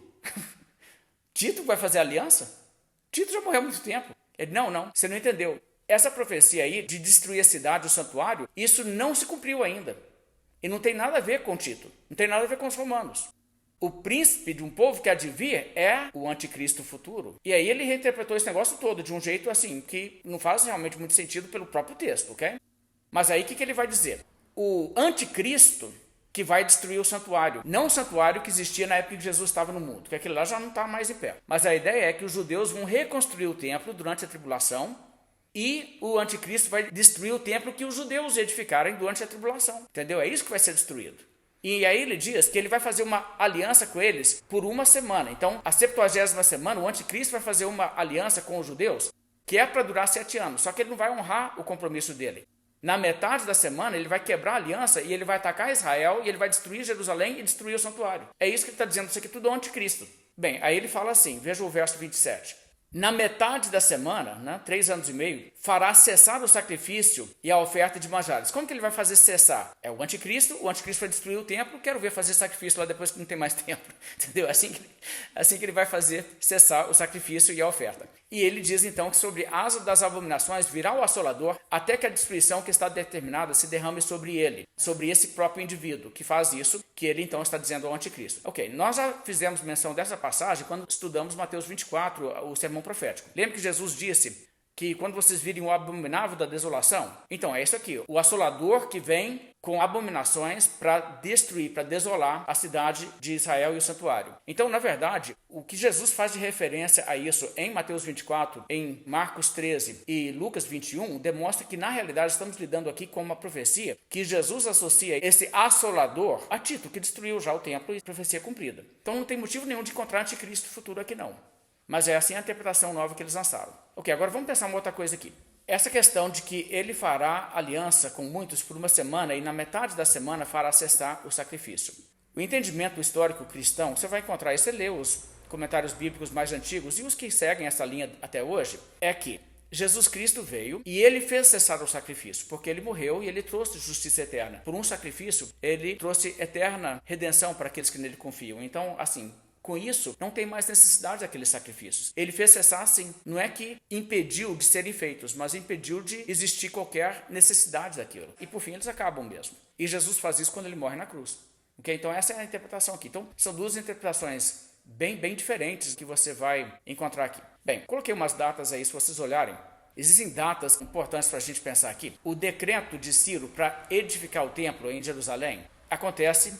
Tito vai fazer aliança? Tito já morreu há muito tempo. Ele, não, você não entendeu. Essa profecia aí de destruir a cidade, o santuário, isso não se cumpriu ainda. E não tem nada a ver com Tito, não tem nada a ver com os romanos. o príncipe de um povo que há de vir é o anticristo futuro. E aí ele reinterpretou esse negócio todo de um jeito assim, que não faz realmente muito sentido pelo próprio texto, ok? Mas aí o que ele vai dizer? O anticristo que vai destruir o santuário. Não o santuário que existia na época que Jesus estava no mundo, que aquele lá já não está mais em pé. Mas a ideia é que os judeus vão reconstruir o templo durante a tribulação e o anticristo vai destruir o templo que os judeus edificarem durante a tribulação. Entendeu? É isso que vai ser destruído. E aí ele diz que ele vai fazer uma aliança com eles por uma semana. Então, a 70ª semana, o anticristo vai fazer uma aliança com os judeus, que é para durar 7 anos. Só que ele não vai honrar o compromisso dele. Na metade da semana, ele vai quebrar a aliança e ele vai atacar Israel e ele vai destruir Jerusalém e destruir o santuário. É isso que ele está dizendo, isso aqui tudo é o anticristo. Bem, aí ele fala assim, veja o verso 27. Na metade da semana, 3 anos e meio, fará cessar o sacrifício e a oferta de manjares. Como que ele vai fazer cessar? É o anticristo vai destruir o templo, quero ver fazer sacrifício lá depois que não tem mais templo. Entendeu? Assim que ele vai fazer cessar o sacrifício e a oferta. E ele diz então que sobre a asa das abominações virá o assolador até que a destruição que está determinada se derrame sobre ele, sobre esse próprio indivíduo que faz isso, que ele então está dizendo ao anticristo. Ok, nós já fizemos menção dessa passagem quando estudamos Mateus 24, o sermão profético. Lembra que Jesus disse que quando vocês virem o abominável da desolação, então é isso aqui, o assolador que vem com abominações para destruir, para desolar a cidade de Israel e o santuário. Então, na verdade, o que Jesus faz de referência a isso em Mateus 24, em Marcos 13 e Lucas 21, demonstra que, na realidade, estamos lidando aqui com uma profecia que Jesus associa esse assolador a Tito, que destruiu já o templo e a profecia cumprida. Então, não tem motivo nenhum de encontrar anticristo futuro aqui, não. Mas é assim a interpretação nova que eles lançaram. Ok, agora vamos pensar uma outra coisa aqui. Essa questão de que ele fará aliança com muitos por uma semana e na metade da semana fará cessar o sacrifício. O entendimento histórico cristão, você vai encontrar isso, você lê os comentários bíblicos mais antigos e os que seguem essa linha até hoje, é que Jesus Cristo veio e ele fez cessar o sacrifício, porque ele morreu e ele trouxe justiça eterna. Por um sacrifício, ele trouxe eterna redenção para aqueles que nele confiam. Então, assim, com isso, não tem mais necessidade daqueles sacrifícios. Ele fez cessar sim. Não é que impediu de serem feitos, mas impediu de existir qualquer necessidade daquilo. E por fim, eles acabam mesmo. E Jesus faz isso quando ele morre na cruz. Okay? Então, essa é a interpretação aqui. Então, são duas interpretações bem diferentes que você vai encontrar aqui. Bem, coloquei umas datas aí, se vocês olharem. Existem datas importantes para a gente pensar aqui. O decreto de Ciro para edificar o templo em Jerusalém acontece,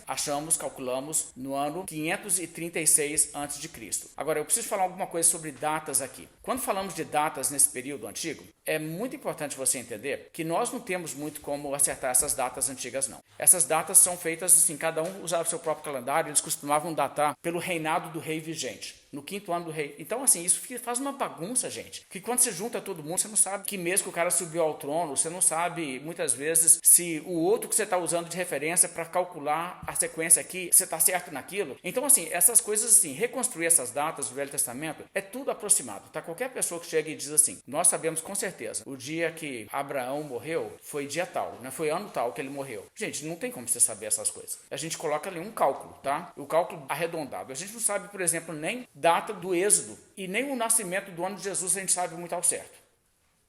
calculamos, no ano 536 a.C. Agora, eu preciso falar alguma coisa sobre datas aqui. Quando falamos de datas nesse período antigo, é muito importante você entender que nós não temos muito como acertar essas datas antigas, não. Essas datas são feitas assim, cada um usava o seu próprio calendário, eles costumavam datar pelo reinado do rei vigente, no 5º ano do rei. Então, assim, isso faz uma bagunça, gente. Que quando você junta todo mundo, você não sabe que mês que o cara subiu ao trono, você não sabe, muitas vezes, se o outro que você está usando de referência para calcular a sequência aqui, você está certo naquilo. Então, assim, essas coisas, assim, reconstruir essas datas do Velho Testamento é tudo aproximado, tá? Qualquer pessoa que chega e diz assim, nós sabemos com certeza, o dia que Abraão morreu foi dia tal, né? Foi ano tal que ele morreu. Gente, não tem como você saber essas coisas. A gente coloca ali um cálculo, tá? O cálculo arredondado. A gente não sabe, por exemplo, nem data do Êxodo e nem o nascimento do ano de Jesus a gente sabe muito ao certo.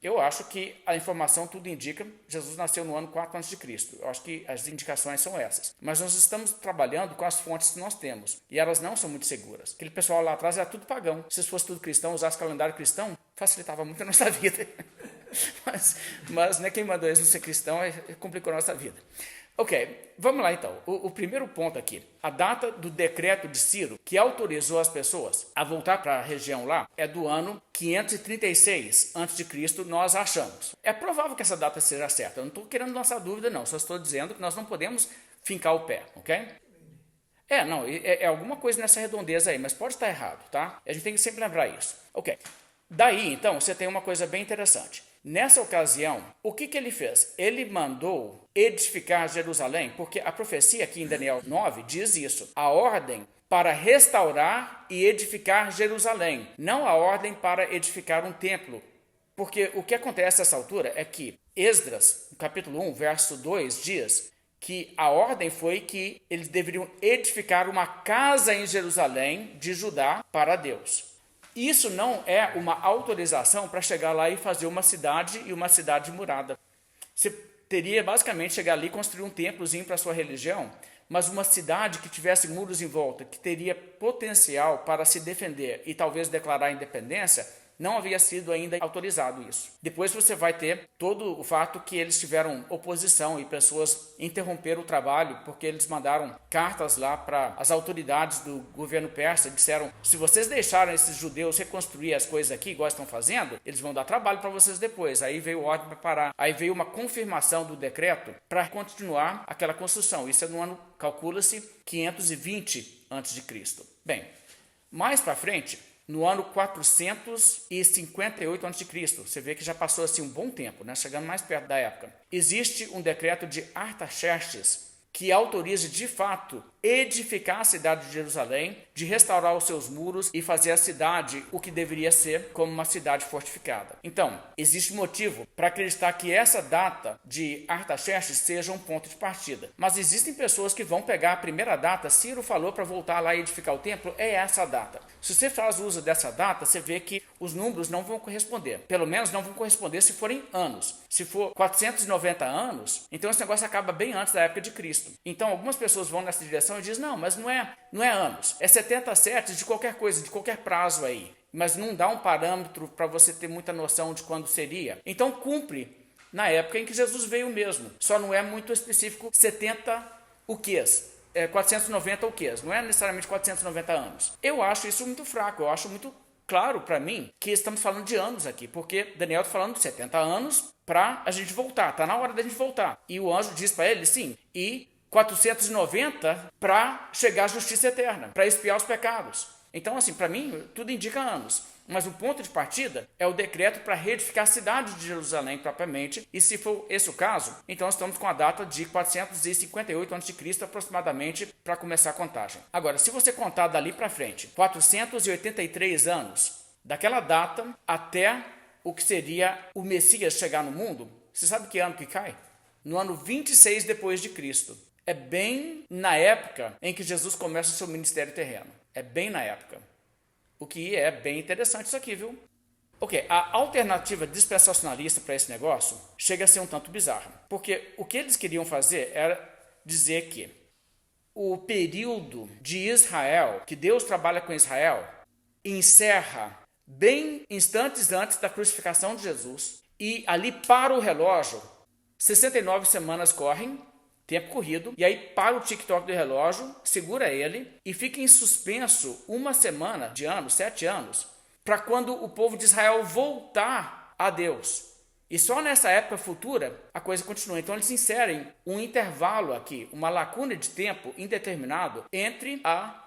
Eu acho que a informação tudo indica Jesus nasceu no ano 4 a.C. Eu acho que as indicações são essas. Mas nós estamos trabalhando com as fontes que nós temos e elas não são muito seguras. Aquele pessoal lá atrás era tudo pagão. Se fosse tudo cristão, usasse calendário cristão, facilitava muito a nossa vida. mas né, quem mandou eles não ser cristão complicou a nossa vida. Ok, vamos lá então. O primeiro ponto aqui, a data do decreto de Ciro, que autorizou as pessoas a voltar para a região lá, é do ano 536 a.C., nós achamos. É provável que essa data seja certa, eu não estou querendo lançar dúvida não, só estou dizendo que nós não podemos fincar o pé, ok? É alguma coisa nessa redondeza aí, mas pode estar errado, tá? A gente tem que sempre lembrar isso. Ok, daí então você tem uma coisa bem interessante. Nessa ocasião, o que ele fez? Ele mandou edificar Jerusalém, porque a profecia aqui em Daniel 9 diz isso. A ordem para restaurar e edificar Jerusalém, não a ordem para edificar um templo. Porque o que acontece nessa altura é que Esdras, no capítulo 1, verso 2, diz que a ordem foi que eles deveriam edificar uma casa em Jerusalém de Judá para Deus. Isso não é uma autorização para chegar lá e fazer uma cidade e uma cidade murada. Você teria basicamente chegar ali e construir um templozinho para a sua religião, mas uma cidade que tivesse muros em volta, que teria potencial para se defender e talvez declarar independência, não havia sido ainda autorizado isso. Depois você vai ter todo o fato que eles tiveram oposição e pessoas interromperam o trabalho porque eles mandaram cartas lá para as autoridades do governo persa, disseram, se vocês deixarem esses judeus reconstruir as coisas aqui, igual estão fazendo, eles vão dar trabalho para vocês depois. Aí veio ordem para parar. Aí veio uma confirmação do decreto para continuar aquela construção. Isso é no ano, calcula-se, 520 a.C. Bem, mais para frente, no ano 458 a.C., você vê que já passou assim um bom tempo, né? Chegando mais perto da época. Existe um decreto de Artaxerxes que autoriza de fato edificar a cidade de Jerusalém, de restaurar os seus muros e fazer a cidade o que deveria ser como uma cidade fortificada. Então, existe motivo para acreditar que essa data de Artaxerxes seja um ponto de partida. Mas existem pessoas que vão pegar a primeira data, Ciro falou para voltar lá e edificar o templo, é essa data. Se você faz uso dessa data, você vê que os números não vão corresponder. Pelo menos não vão corresponder se forem anos. Se for 490 anos, então esse negócio acaba bem antes da época de Cristo. Então algumas pessoas vão nessa direção e dizem, não, mas não é anos, é 70 setes de qualquer coisa, de qualquer prazo aí. Mas não dá um parâmetro para você ter muita noção de quando seria. Então cumpre na época em que Jesus veio mesmo. Só não é muito específico 70 o quês. 490 o quês, não é necessariamente 490 anos. Eu acho isso muito fraco, eu acho muito claro para mim que estamos falando de anos aqui, porque Daniel está falando de 70 anos para a gente voltar, está na hora da gente voltar. E o anjo diz para ele, sim, e 490 para chegar à justiça eterna, para expiar os pecados. Então, assim, para mim, tudo indica anos. Mas o ponto de partida é o decreto para reedificar a cidade de Jerusalém propriamente. E se for esse o caso, então estamos com a data de 458 a.C. aproximadamente para começar a contagem. Agora, se você contar dali para frente, 483 anos, daquela data até o que seria o Messias chegar no mundo, você sabe que ano que cai? No ano 26 depois de Cristo. É bem na época em que Jesus começa o seu ministério terreno. É bem na época. O que é bem interessante isso aqui, viu? Ok, a alternativa dispensacionalista para esse negócio chega a ser um tanto bizarra. Porque o que eles queriam fazer era dizer que o período de Israel, que Deus trabalha com Israel, encerra bem instantes antes da crucificação de Jesus. E ali para o relógio, 69 semanas correm, tempo corrido, e aí para o TikTok do relógio, segura ele e fica em suspenso uma semana de anos, 7 anos, para quando o povo de Israel voltar a Deus. E só nessa época futura a coisa continua. Então eles inserem um intervalo aqui, uma lacuna de tempo indeterminado entre a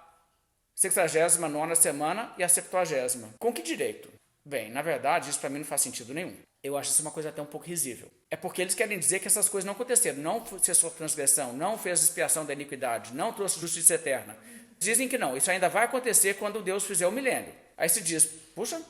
69ª semana e a 70ª. Com que direito? Bem, na verdade, isso para mim não faz sentido nenhum. Eu acho isso uma coisa até um pouco risível. É porque eles querem dizer que essas coisas não aconteceram. Não cessou a transgressão, não fez expiação da iniquidade, não trouxe justiça eterna. Dizem que não, isso ainda vai acontecer quando Deus fizer o milênio. Aí se diz, puxa,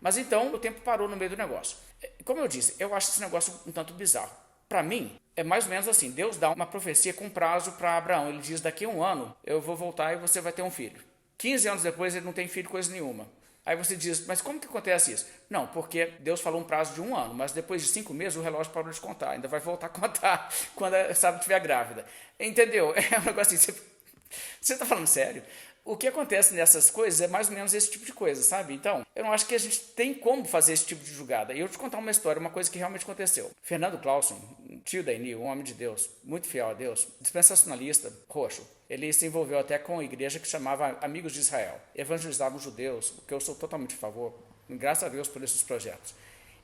mas então o tempo parou no meio do negócio. Como eu disse, eu acho esse negócio um tanto bizarro. Para mim, é mais ou menos assim, Deus dá uma profecia com prazo para Abraão. Ele diz, daqui a 1 ano eu vou voltar e você vai ter um filho. 15 anos depois ele não tem filho coisa nenhuma. Aí você diz, mas como que acontece isso? Não, porque Deus falou um prazo de 1 ano, mas depois de 5 meses o relógio parou de contar, ainda vai voltar a contar quando a Sara estiver grávida. Entendeu? É um negócio assim, você está falando sério? O que acontece nessas coisas é mais ou menos esse tipo de coisa, sabe? Então, eu não acho que a gente tem como fazer esse tipo de julgada. E eu vou te contar uma história, uma coisa que realmente aconteceu. Fernando Clausen, tio da Enil, um homem de Deus, muito fiel a Deus, dispensacionalista, roxo, ele se envolveu até com a igreja que chamava Amigos de Israel. Evangelizavam os judeus, o que eu sou totalmente a favor, graças a Deus por esses projetos.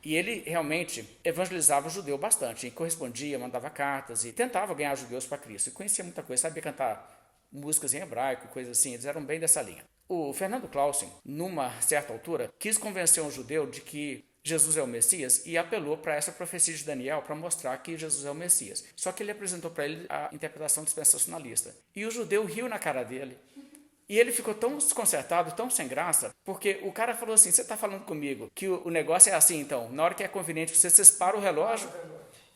E ele realmente evangelizava o judeu bastante, e correspondia, mandava cartas e tentava ganhar judeus para Cristo. E conhecia muita coisa, sabia cantar músicas em hebraico, coisas assim, eles eram bem dessa linha. O Fernando Clausen, numa certa altura, quis convencer um judeu de que Jesus é o Messias e apelou para essa profecia de Daniel para mostrar que Jesus é o Messias. Só que ele apresentou para ele a interpretação dispensacionalista. E o judeu riu na cara dele. E ele ficou tão desconcertado, tão sem graça, porque o cara falou assim, você está falando comigo que o negócio é assim, então, na hora que é conveniente, vocês param o relógio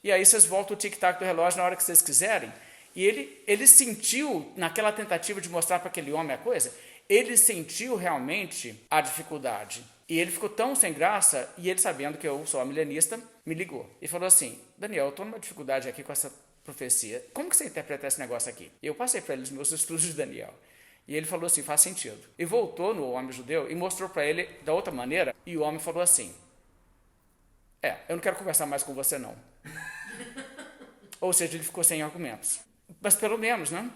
e aí vocês voltam o tic-tac do relógio na hora que vocês quiserem. E ele sentiu, naquela tentativa de mostrar para aquele homem a coisa, ele sentiu realmente a dificuldade. E ele ficou tão sem graça, e ele sabendo que eu sou milenista, me ligou. E falou assim, Daniel, eu estou numa dificuldade aqui com essa profecia. Como que você interpreta esse negócio aqui? Eu passei para ele os meus estudos de Daniel. E ele falou assim, faz sentido. E voltou no homem judeu e mostrou para ele da outra maneira. E o homem falou assim, eu não quero conversar mais com você não. Ou seja, ele ficou sem argumentos. Mas pelo menos, né?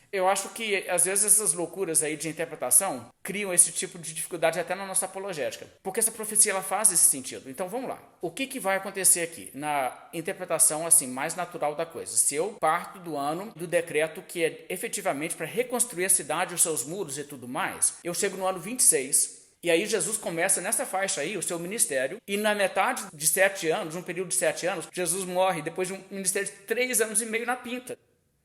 Eu acho que, às vezes, essas loucuras aí de interpretação criam esse tipo de dificuldade até na nossa apologética. Porque essa profecia, ela faz esse sentido. Então, vamos lá. O que vai acontecer aqui? Na interpretação, assim, mais natural da coisa. Se eu parto do ano do decreto que é efetivamente para reconstruir a cidade, os seus muros e tudo mais, eu chego no ano 26, e aí Jesus começa nessa faixa aí, o seu ministério, e na metade de 7 anos, um período de 7 anos, Jesus morre depois de um ministério de 3 anos e meio na pinta.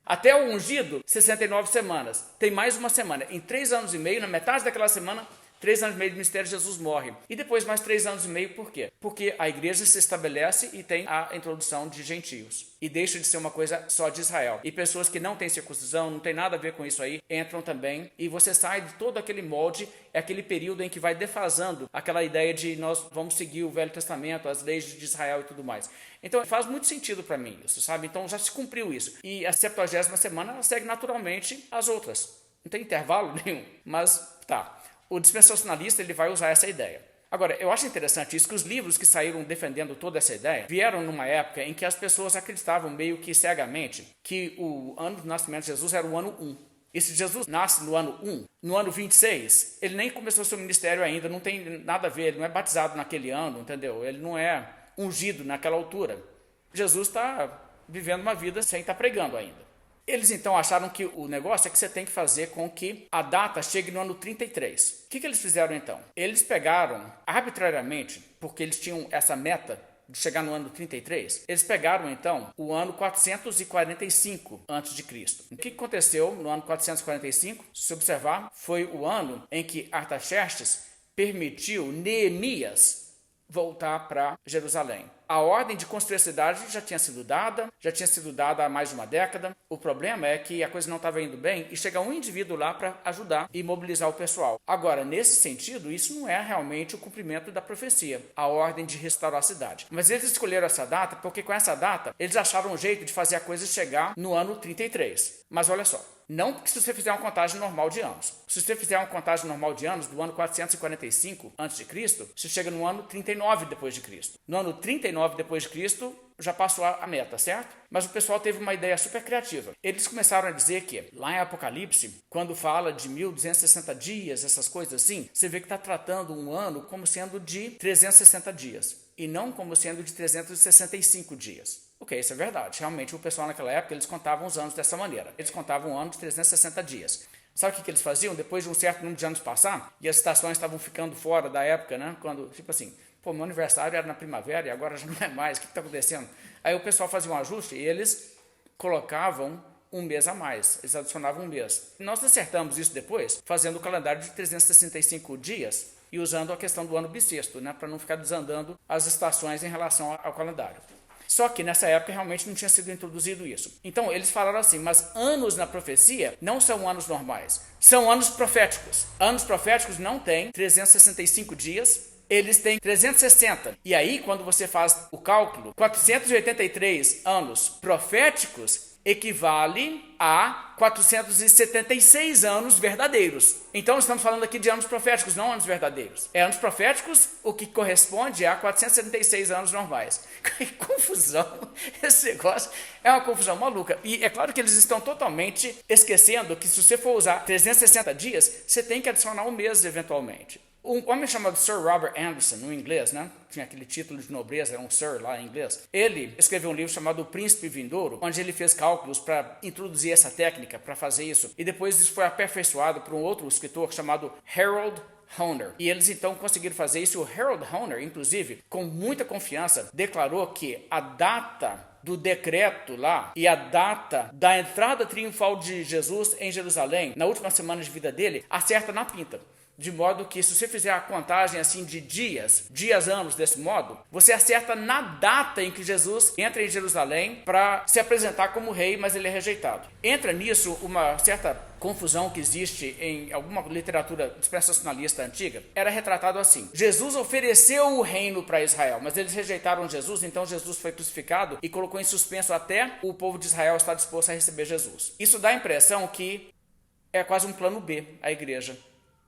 Até o ungido, 69 semanas. Tem mais uma semana. Em 3 anos e meio, na metade daquela semana, 3 anos e meio de ministério, Jesus morre. E depois mais 3 anos e meio, por quê? Porque a igreja se estabelece e tem a introdução de gentios. E deixa de ser uma coisa só de Israel. E pessoas que não têm circuncisão, não tem nada a ver com isso aí, entram também. E você sai de todo aquele molde, é aquele período em que vai defasando aquela ideia de nós vamos seguir o Velho Testamento, as leis de Israel e tudo mais. Então faz muito sentido para mim isso, sabe? Então já se cumpriu isso. E a 70ª semana ela segue naturalmente as outras. Não tem intervalo nenhum, mas tá. O dispensacionalista ele vai usar essa ideia. Agora, eu acho interessante isso, que os livros que saíram defendendo toda essa ideia vieram numa época em que as pessoas acreditavam meio que cegamente que o ano do nascimento de Jesus era o ano 1. E se Jesus nasce no ano 1, no ano 26, ele nem começou seu ministério ainda, não tem nada a ver, ele não é batizado naquele ano, entendeu? Ele não é ungido naquela altura. Jesus está vivendo uma vida sem estar pregando ainda. Eles então acharam que o negócio é que você tem que fazer com que a data chegue no ano 33. O que eles fizeram então? Eles pegaram arbitrariamente, porque eles tinham essa meta de chegar no ano 33, eles pegaram então o ano 445 a.C. O que aconteceu no ano 445? Se observar, foi o ano em que Artaxerxes permitiu Neemias voltar para Jerusalém. A ordem de construir a cidade já tinha sido dada há mais de uma década. O problema é que a coisa não estava indo bem e chega um indivíduo lá para ajudar e mobilizar o pessoal. Agora, nesse sentido, isso não é realmente o cumprimento da profecia, a ordem de restaurar a cidade. Mas eles escolheram essa data porque com essa data eles acharam um jeito de fazer a coisa chegar no ano 33. Mas olha só, não se você fizer uma contagem normal de anos. Se você fizer uma contagem normal de anos do ano 445 a.C., você chega no ano 39 depois de Cristo. No ano 39 depois de Cristo, já passou a meta, certo? Mas o pessoal teve uma ideia super criativa. Eles começaram a dizer que, lá em Apocalipse, quando fala de 1260 dias, essas coisas assim, você vê que está tratando um ano como sendo de 360 dias, e não como sendo de 365 dias. Ok, isso é verdade. Realmente, o pessoal naquela época, eles contavam os anos dessa maneira. Eles contavam um ano de 360 dias. Sabe o que eles faziam? Depois de um certo número de anos passar, e as estações estavam ficando fora da época, né? Quando, tipo assim, pô, meu aniversário era na primavera e agora já não é mais, o que está acontecendo? Aí o pessoal fazia um ajuste e eles colocavam um mês a mais, eles adicionavam um mês. Nós acertamos isso depois, fazendo o calendário de 365 dias e usando a questão do ano bissexto, né? Para não ficar desandando as estações em relação ao calendário. Só que nessa época realmente não tinha sido introduzido isso. Então eles falaram assim, mas anos na profecia não são anos normais, são anos proféticos. Anos proféticos não têm 365 dias, eles têm 360. E aí, quando você faz o cálculo, 483 anos proféticos equivale a 476 anos verdadeiros. Então, estamos falando aqui de anos proféticos, não anos verdadeiros. É anos proféticos, o que corresponde a 476 anos normais. Que confusão! Esse negócio é uma confusão maluca. E é claro que eles estão totalmente esquecendo que se você for usar 360 dias, você tem que adicionar um mês eventualmente. Um homem chamado Sir Robert Anderson, no inglês, né? Tinha aquele título de nobreza, era um Sir lá em inglês. Ele escreveu um livro chamado O Príncipe Vindouro, onde ele fez cálculos para introduzir essa técnica, para fazer isso. E depois isso foi aperfeiçoado por um outro escritor chamado Harold Hoehner. E eles então conseguiram fazer isso. O Harold Hoehner, inclusive, com muita confiança, declarou que a data do decreto lá e a data da entrada triunfal de Jesus em Jerusalém, na última semana de vida dele, acerta na pinta. De modo que, se você fizer a contagem assim de dias, anos desse modo, você acerta na data em que Jesus entra em Jerusalém para se apresentar como rei, mas ele é rejeitado. Entra nisso uma certa confusão que existe em alguma literatura dispensacionalista antiga, era retratado assim: Jesus ofereceu o reino para Israel, mas eles rejeitaram Jesus, então Jesus foi crucificado e colocou em suspenso até o povo de Israel estar disposto a receber Jesus. Isso dá a impressão que é quase um plano B, a igreja.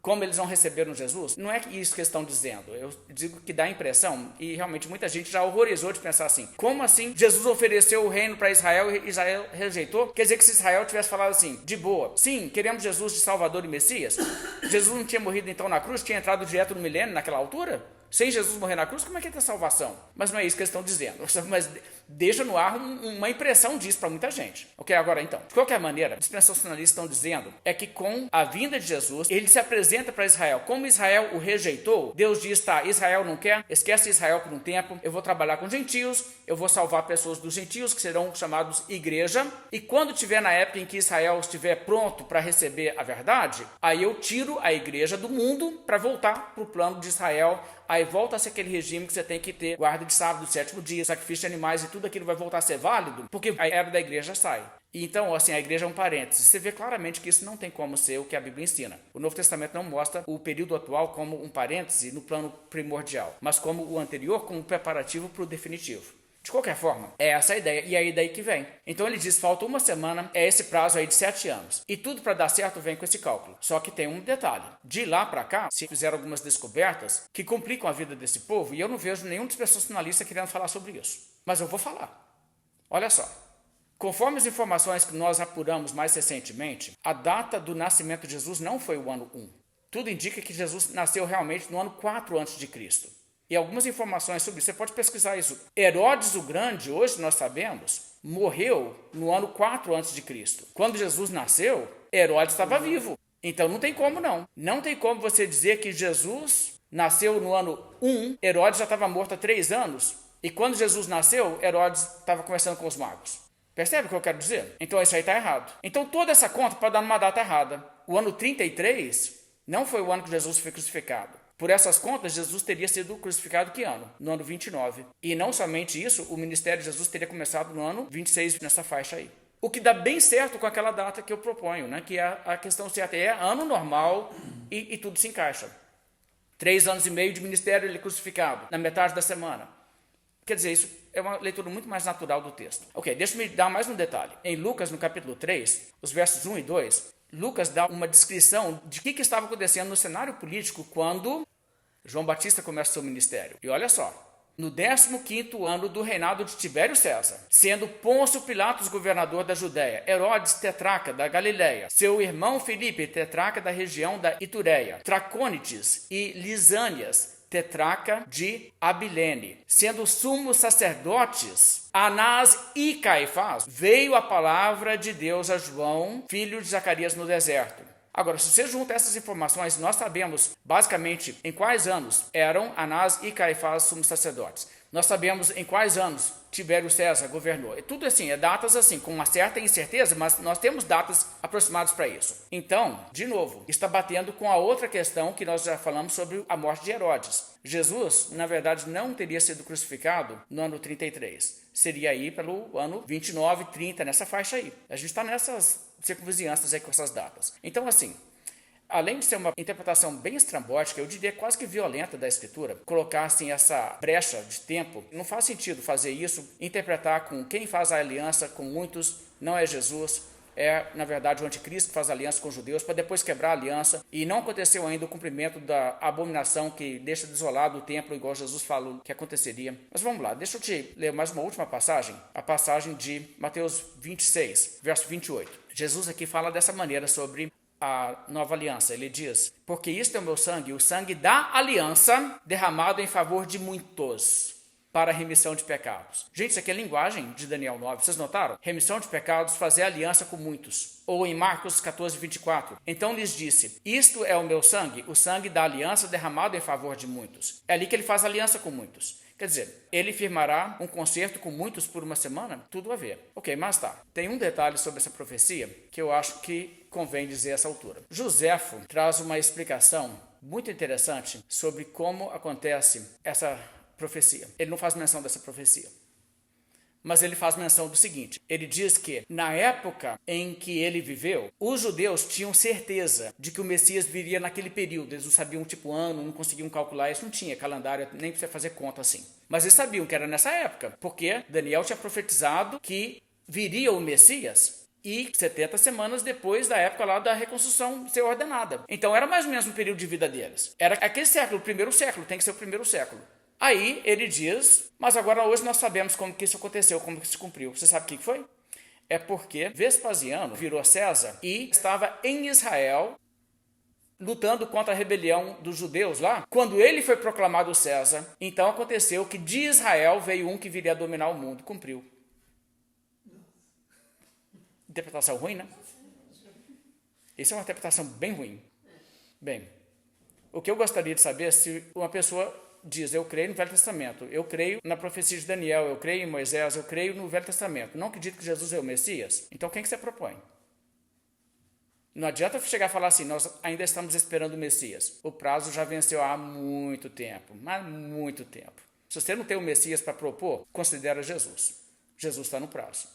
Como eles não receberam Jesus, não é isso que eles estão dizendo. Eu digo que dá a impressão, e realmente muita gente já horrorizou de pensar assim: como assim Jesus ofereceu o reino para Israel e Israel rejeitou? Quer dizer que se Israel tivesse falado assim, de boa, sim, queremos Jesus de Salvador e Messias, Jesus não tinha morrido então na cruz, tinha entrado direto no milênio naquela altura? Sem Jesus morrer na cruz, como é que tem salvação? Mas não é isso que eles estão dizendo. Mas deixa no ar uma impressão disso para muita gente. Ok, agora então, de qualquer maneira, os dispensacionalistas estão dizendo é que com a vinda de Jesus, ele se apresenta para Israel. Como Israel o rejeitou, Deus diz, tá, Israel não quer, esquece Israel por um tempo, eu vou trabalhar com gentios, eu vou salvar pessoas dos gentios, que serão chamados igreja, e quando tiver na época em que Israel estiver pronto para receber a verdade, aí eu tiro a igreja do mundo para voltar para o plano de Israel. Aí volta a ser aquele regime que você tem que ter guarda de sábado, sétimo dia, sacrifício de animais e tudo aquilo vai voltar a ser válido, porque a era da igreja sai. E então, assim, a igreja é um parênteses. Você vê claramente que isso não tem como ser o que a Bíblia ensina. O Novo Testamento não mostra o período atual como um parêntese no plano primordial, mas como o anterior, como um preparativo para o definitivo. De qualquer forma, é essa a ideia, e aí daí que vem. Então ele diz, falta uma semana, é esse prazo aí de 7 anos. E tudo para dar certo vem com esse cálculo. Só que tem um detalhe. De lá para cá, se fizeram algumas descobertas que complicam a vida desse povo, e eu não vejo nenhum dispensacionalista querendo falar sobre isso. Mas eu vou falar. Olha só. Conforme as informações que nós apuramos mais recentemente, a data do nascimento de Jesus não foi o ano 1. Tudo indica que Jesus nasceu realmente no ano 4 a.C. E algumas informações sobre isso, você pode pesquisar isso. Herodes o Grande, hoje nós sabemos, morreu no ano 4 a.C. Quando Jesus nasceu, Herodes estava vivo. Então não tem como não. Não tem como você dizer que Jesus nasceu no ano 1, Herodes já estava morto há 3 anos, e quando Jesus nasceu, Herodes estava conversando com os magos. Percebe o que eu quero dizer? Então isso aí está errado. Então toda essa conta pode dar numa data errada. O ano 33 não foi o ano que Jesus foi crucificado. Por essas contas, Jesus teria sido crucificado que ano? No ano 29. E não somente isso, o ministério de Jesus teria começado no ano 26, nessa faixa aí. O que dá bem certo com aquela data que eu proponho, né? Que é a questão certa. É ano normal e tudo se encaixa. 3 anos e meio de ministério, ele é crucificado, na metade da semana. Quer dizer, isso é uma leitura muito mais natural do texto. Ok, deixa eu dar mais um detalhe. Em Lucas, no capítulo 3, os versos 1 e 2, Lucas dá uma descrição de o que estava acontecendo no cenário político quando João Batista começa seu ministério. E olha só, no 15º ano do reinado de Tibério César, sendo Pôncio Pilatos governador da Judéia, Herodes tetrarca da Galileia, seu irmão Filipe tetrarca da região da Itureia, Tracônides e Lisânias tetrarca de Abilene, sendo sumos sacerdotes Anás e Caifás, veio a palavra de Deus a João, filho de Zacarias, no deserto. Agora, se você junta essas informações, nós sabemos basicamente em quais anos eram Anás e Caifás sumos sacerdotes. Nós sabemos em quais anos Tibério César governou. É tudo assim, é datas assim, com uma certa incerteza, mas nós temos datas aproximadas para isso. Então, de novo, está batendo com a outra questão que nós já falamos sobre a morte de Herodes. Jesus, na verdade, não teria sido crucificado no ano 33. Seria aí pelo ano 29, 30, nessa faixa aí. A gente está nessas circunvizinhanças aí com essas datas. Então, assim, além de ser uma interpretação bem estrambótica, eu diria quase que violenta da Escritura, colocar assim essa brecha de tempo, não faz sentido fazer isso, interpretar com quem faz a aliança com muitos, não é Jesus, é, na verdade, o anticristo que faz aliança com os judeus para depois quebrar a aliança, e não aconteceu ainda o cumprimento da abominação que deixa desolado o templo, igual Jesus falou que aconteceria. Mas vamos lá, deixa eu te ler mais uma última passagem, a passagem de Mateus 26, verso 28. Jesus aqui fala dessa maneira sobre a nova aliança. Ele diz, porque isto é o meu sangue, o sangue da aliança derramado em favor de muitos, para a remissão de pecados. Gente, isso aqui é linguagem de Daniel 9, vocês notaram? Remissão de pecados, fazer aliança com muitos. Ou em Marcos 14, 24. Então lhes disse, isto é o meu sangue, o sangue da aliança derramado em favor de muitos. É ali que ele faz aliança com muitos. Quer dizer, ele firmará um concerto com muitos por uma semana? Tudo a ver. Ok, mas tá. Tem um detalhe sobre essa profecia que eu acho que convém dizer a essa altura. Joséfo traz uma explicação muito interessante sobre como acontece essa profecia. Ele não faz menção dessa profecia. mas ele faz menção do seguinte, ele diz que na época em que ele viveu, os judeus tinham certeza de que o Messias viria naquele período, eles não sabiam tipo ano, não conseguiam calcular, isso não tinha calendário, nem precisa fazer conta assim. Mas eles sabiam que era nessa época, porque Daniel tinha profetizado que viria o Messias e 70 semanas depois da época lá da reconstrução ser ordenada. Então era mais ou menos um período de vida deles. Era aquele século, o primeiro século, tem que ser o primeiro século. Aí ele diz, mas agora hoje nós sabemos como que isso aconteceu, como que se cumpriu. Você sabe o que foi? É porque Vespasiano virou César e estava em Israel lutando contra a rebelião dos judeus lá. Quando ele foi proclamado César, então aconteceu que de Israel veio um que viria a dominar o mundo. Cumpriu. Interpretação ruim, né? Isso é uma interpretação bem ruim. Bem, o que eu gostaria de saber é se uma pessoa diz, eu creio no Velho Testamento, eu creio na profecia de Daniel, eu creio em Moisés, eu creio no Velho Testamento, não acredito que Jesus é o Messias, então quem que você propõe? Não adianta chegar a falar assim, nós ainda estamos esperando o Messias. O prazo já venceu há muito tempo, mas muito tempo. Se você não tem o Messias para propor, considera Jesus. Jesus está no prazo.